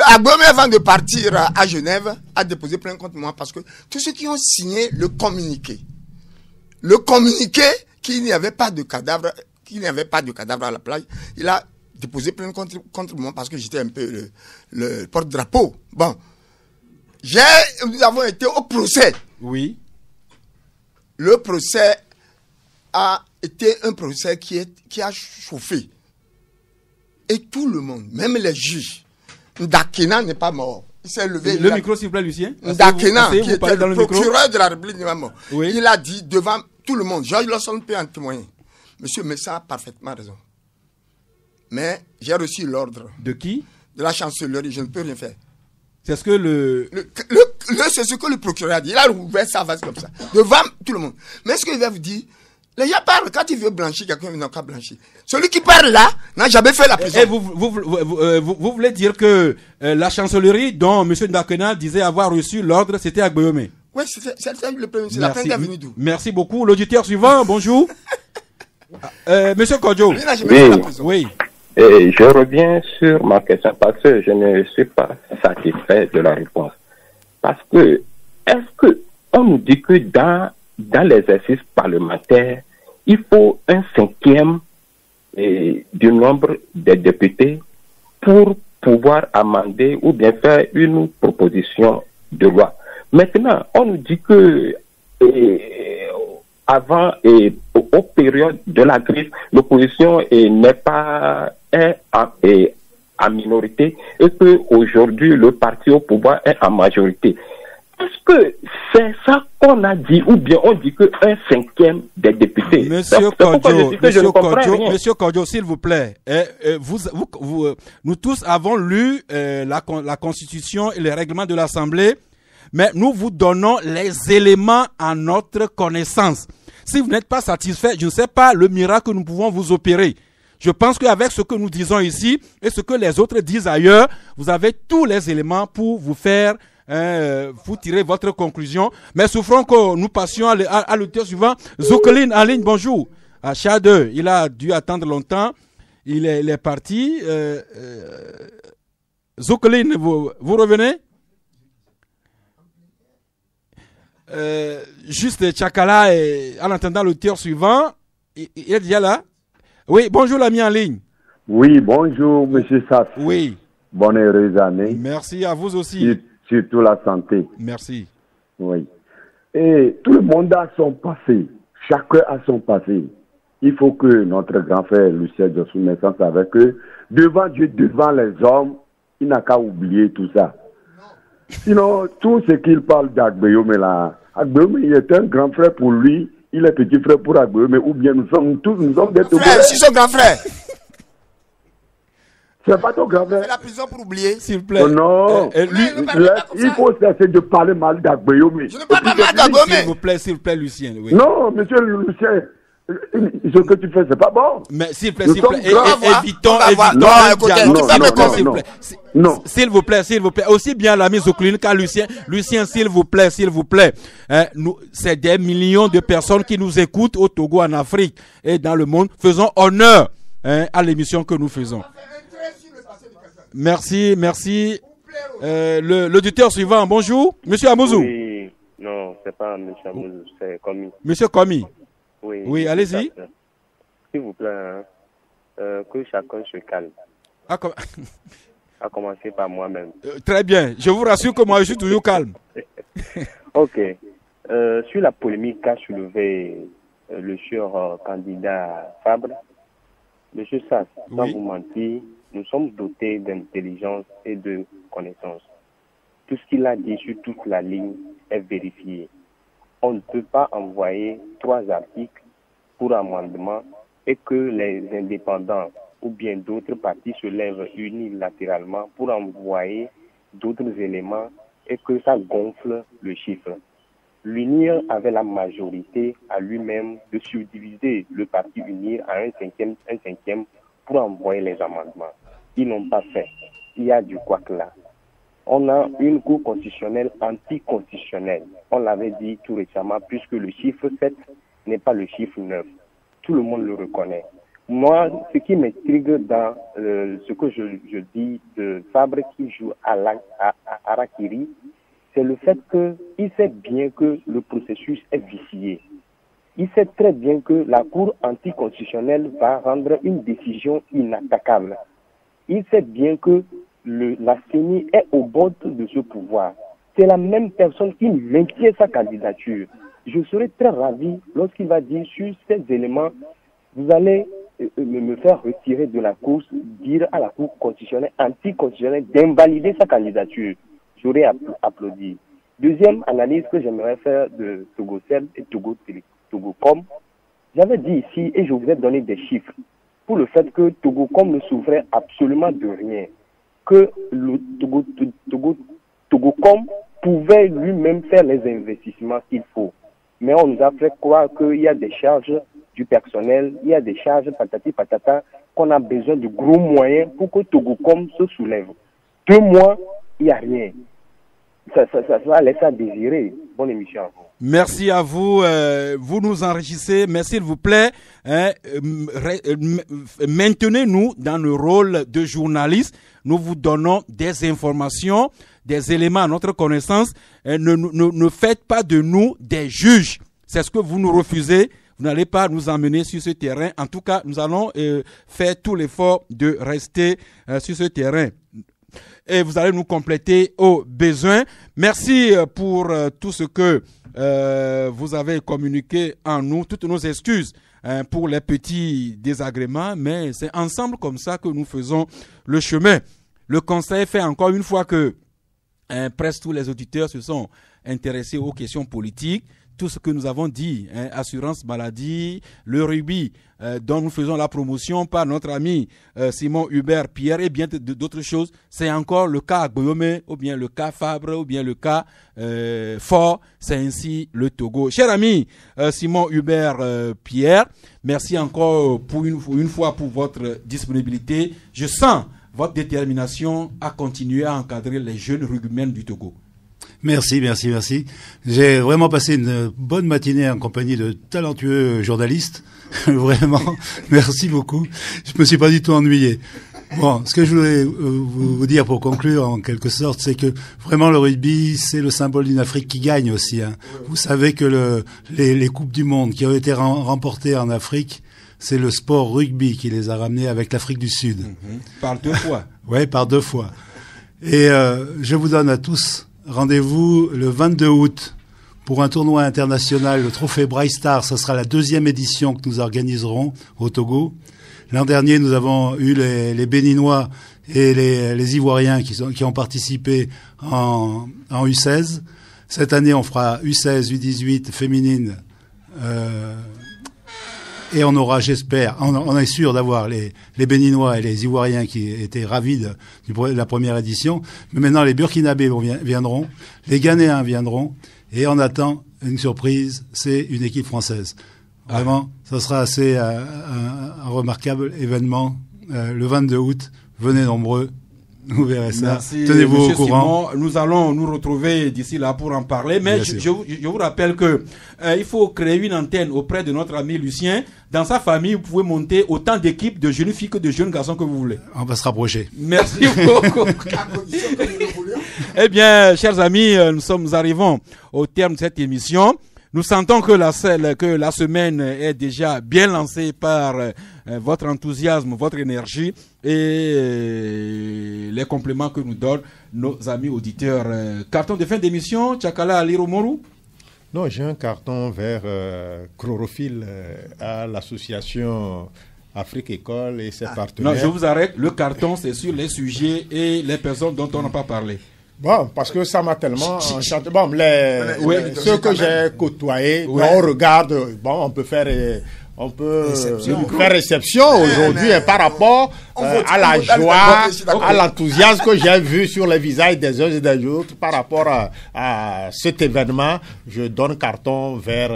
Agboyome, avant de partir à Genève, a déposé plainte contre moi parce que tous ceux qui ont signé le communiqué qu'il n'y avait pas de cadavre, à la plage, il a déposé plainte contre moi parce que j'étais un peu le porte-drapeau. Bon. Nous avons été au procès.
Oui.
Le procès a été un procès qui a chauffé. Et tout le monde, même les juges, Ndakena n'est pas mort. Il s'est levé.
Le micro, s'il vous plaît, Lucien.
Ndakena, qui était le procureur de la République, n'est pas mort.
Oui.
Il a dit devant tout le monde, George Lawson peut en témoigner. Monsieur Messa a parfaitement raison. Mais j'ai reçu l'ordre.
De qui? De
la chancellerie, je ne peux rien faire.
C'est ce que
c'est ce que le procureur a dit. Il a ouvert sa vase comme ça, devant tout le monde. Mais ce que je vais vous dire, les gens parlent, quand ils veulent blanchir, quelqu'un n'a qu'à blanchir. Celui qui parle là n'a jamais fait la prison.
Et vous voulez dire que la chancellerie dont M. Ndakena disait avoir reçu l'ordre, c'était Agboyome?
Oui, c'est le premier, c'est la plainte qui est venue d'où?
Merci beaucoup. L'auditeur suivant, bonjour. Monsieur Kodjo.
Oui. Et je reviens sur ma question parce que je ne suis pas satisfait de la réponse. Parce que, est-ce que on nous dit que dans l'exercice parlementaire, il faut 1/5 du nombre des députés pour pouvoir amender ou bien faire une proposition de loi. Maintenant, on nous dit que avant et aux périodes de la crise, l'opposition n'est pas en minorité et que aujourd'hui le parti au pouvoir est en majorité. Est-ce que c'est ça qu'on a dit ou bien on dit que 1/5 des députés?
Monsieur Kodjo, s'il vous plaît, nous tous avons lu la Constitution et les règlements de l'Assemblée, mais nous vous donnons les éléments à notre connaissance. Si vous n'êtes pas satisfait, je ne sais pas le miracle que nous pouvons vous opérer. Je pense qu'avec ce que nous disons ici et ce que les autres disent ailleurs, vous avez tous les éléments pour vous faire, vous tirer votre conclusion. Mais souffrons que nous passions à l'auditeur suivant. Zoukeline en ligne, bonjour. À Chade, il a dû attendre longtemps. Il est parti. Zoukeline, vous revenez? Juste Tchakala, en attendant l'auditeur suivant, il est déjà là. Oui, bonjour l'ami en ligne.
Oui, bonjour monsieur Sass.
Oui.
Bonne heureuse année.
Merci à vous aussi.
Surtout la santé.
Merci.
Oui. Et tout le monde a son passé. Chacun a son passé. Il faut que notre grand frère Lucien Jossou Naissance avec eux, devant Dieu, devant les hommes, il n'a qu'à oublier tout ça. Sinon, tout ce qu'il parle d'Agboyome là, Agboyome, il est un grand frère pour lui, il est petit frère pour Agboyome, ou bien nous sommes des
frères. C'est son grand frère.
C'est pas ton grand frère.
C'est la prison pour oublier.
S'il vous plaît.
Oh non. Il faut cesser de parler mal d'Agboyome.
Je ne parle pas mal d'Agboyome.
S'il vous plaît, Lucien. Oui.
Non, monsieur Lucien. Ce que tu fais, c'est pas bon.
Mais s'il vous plaît, évitons.
Non.
S'il vous plaît. Aussi bien l'ami Zoukeline qu'à Lucien. Lucien, s'il vous plaît. C'est des millions de personnes qui nous écoutent au Togo, en Afrique et dans le monde. Faisons honneur à l'émission que nous faisons. Merci. L'auditeur suivant, bonjour. Monsieur Amouzou.
Oui, non, c'est pas Monsieur Amouzou, c'est Komi.
Monsieur Komi.
Oui,
allez-y.
s'il vous plaît, que chacun se calme. À commencer par moi-même.
Très bien. Je vous rassure que moi, je suis toujours calme.
Ok. Sur la polémique qu'a soulevé le cher candidat Fabre, Monsieur Sass, sans vous mentir, nous sommes dotés d'intelligence et de connaissance. Tout ce qu'il a dit sur toute la ligne est vérifié. On ne peut pas envoyer 3 articles pour amendement et que les indépendants ou bien d'autres partis se lèvent unilatéralement pour envoyer d'autres éléments et que ça gonfle le chiffre. L'UNIR avait la majorité à lui-même de subdiviser le parti UNIR à un cinquième pour envoyer les amendements. Ils n'ont pas fait. Il y a du couac là. On a une cour constitutionnelle anticonstitutionnelle. On l'avait dit tout récemment, puisque le chiffre 7 n'est pas le chiffre 9. Tout le monde le reconnaît. Moi, ce qui m'intrigue dans ce que je dis de Fabre qui joue à Harakiri, c'est le fait qu'il sait bien que le processus est vicié. Il sait très bien que la Cour anticonstitutionnelle va rendre une décision inattaquable. Il sait bien que la CENI est au bord de ce pouvoir. C'est la même personne qui maintient sa candidature. Je serai très ravi lorsqu'il va dire sur ces éléments, vous allez me faire retirer de la course, dire à la Cour constitutionnelle, anticonstitutionnelle, d'invalider sa candidature. J'aurais applaudi. Deuxième analyse que j'aimerais faire de Togocel et Togocom, j'avais dit ici, et je vous ai donné des chiffres, pour le fait que Togocom ne souffrait absolument de rien, que le Togocom pouvait lui-même faire les investissements qu'il faut. Mais on nous a fait croire qu'il y a des charges du personnel, il y a des charges patati patata, qu'on a besoin de gros moyens pour que Togocom se soulève. 2 mois, il n'y a rien. Ça va laisser à désirer. Bonne émission à vous.
Merci à vous. Vous nous enrichissez. Mais s'il vous plaît, maintenez-nous dans le rôle de journaliste. Nous vous donnons des informations, des éléments à notre connaissance. Ne faites pas de nous des juges. C'est ce que vous nous refusez. Vous n'allez pas nous emmener sur ce terrain. En tout cas, nous allons faire tout l'effort de rester sur ce terrain. Et vous allez nous compléter au besoin. Merci pour tout ce que vous avez communiqué en nous, toutes nos excuses pour les petits désagréments, mais c'est ensemble comme ça que nous faisons le chemin. Le conseil fait encore une fois que presque tous les auditeurs se sont intéressés aux questions politiques. Tout ce que nous avons dit, assurance maladie, le rugby, dont nous faisons la promotion par notre ami Simon Hubert Pierre et bien d'autres choses, c'est encore le cas Goyome, ou bien le cas Fabre, ou bien le cas Fort, c'est ainsi le Togo. Cher ami Simon Hubert Pierre, merci encore pour une fois pour votre disponibilité. Je sens votre détermination à continuer à encadrer les jeunes rugbymen du Togo.
Merci. J'ai vraiment passé une bonne matinée en compagnie de talentueux journalistes. Vraiment, merci beaucoup. Je me suis pas du tout ennuyé. Bon, ce que je voulais vous dire pour conclure en quelque sorte, c'est que vraiment le rugby, c'est le symbole d'une Afrique qui gagne aussi. Hein. Vous savez que les coupes du monde qui ont été remportées en Afrique, c'est le sport rugby qui les a ramenées avec l'Afrique du Sud.
Par 2 fois.
Ouais, par 2 fois. Et je vous donne à tous rendez-vous le 22 août pour un tournoi international, le trophée Braille Star. Ce sera la 2e édition que nous organiserons au Togo. L'an dernier, nous avons eu les Béninois et les Ivoiriens qui ont participé en U16. Cette année, on fera U16, U18 féminine. Et on aura, j'espère, on est sûr d'avoir les Béninois et les Ivoiriens qui étaient ravis de la première édition. Mais maintenant, les Burkinabés viendront, les Ghanéens viendront, et on attend une surprise, c'est une équipe française. Vraiment, ça sera assez un remarquable événement le 22 août. Venez nombreux. Vous verrez ça.
Merci,
tenez-vous au
Simon.
courant.
Nous allons nous retrouver d'ici là pour en parler. Mais je vous rappelle que il faut créer une antenne auprès de notre ami Lucien. Dans sa famille, vous pouvez monter autant d'équipes de jeunes filles que de jeunes garçons que vous voulez.
On va se rapprocher.
Merci beaucoup. Eh bien, chers amis, nous arrivons au terme de cette émission. Nous sentons que la semaine est déjà bien lancée par votre enthousiasme, votre énergie et les compléments que nous donnent nos amis auditeurs. Carton de fin d'émission, Tchakala Aliromoru?
Non, j'ai un carton vers Chlorophylle à l'association Afrique École et ses partenaires.
Non, je vous arrête. Le carton, c'est sur les sujets et les personnes dont on n'a pas parlé.
Bon, parce que ça m'a tellement enchanté. Bon, ceux que j'ai côtoyés, on regarde, bon, on peut faire réception aujourd'hui par rapport à la joie, à l'enthousiasme que j'ai vu sur les visages des uns et des autres par rapport à cet événement. Je donne carton vers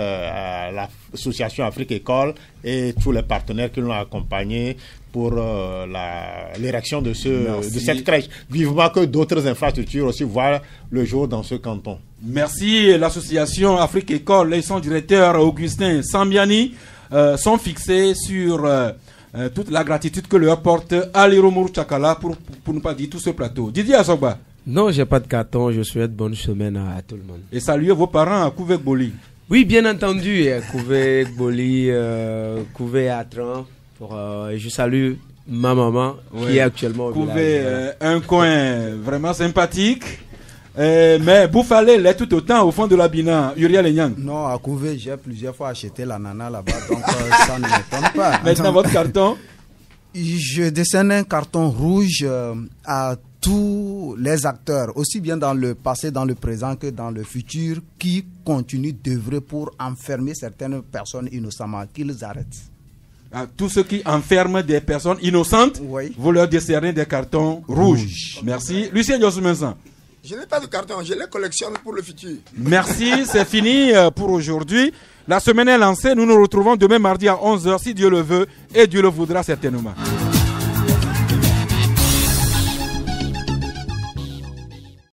l'association Afrique École et tous les partenaires qui l'ont accompagné pour l'érection de cette crèche. Vivement que d'autres infrastructures aussi voient le jour dans ce canton.
Merci. L'association Afrique École et son directeur Augustin Sambiani sont fixés sur toute la gratitude que leur porte Aliromoru Tchakala pour ne pas dire tout ce plateau. Didier Asogba.
Non, j'ai pas de carton. Je souhaite bonne semaine à tout le monde.
Et saluer vos parents à Kouvek-Boli.
Oui, bien entendu. Kouvek-Boli, Kouvek-Atran. Je salue ma maman qui est actuellement au village.
Un coin vraiment sympathique. Mais Boufalé l'est tout autant au fond de la Bina, Uriel Enyang.
Non, à Couvé, j'ai plusieurs fois acheté l'ananas là-bas, donc ça ne m'étonne pas.
Maintenant, votre carton?
Je dessine un carton rouge à tous les acteurs, aussi bien dans le passé, dans le présent que dans le futur, qui continuent d'œuvrer pour enfermer certaines personnes innocemment, qu'ils arrêtent.
À tous ceux qui enferment des personnes innocentes, oui. Vous leur décernez des cartons rouges. Merci. Lucien Diossoumensan.
Je n'ai pas de carton, je les collectionne pour le futur.
Merci, c'est fini pour aujourd'hui. La semaine est lancée, nous nous retrouvons demain mardi à 11h si Dieu le veut et Dieu le voudra certainement.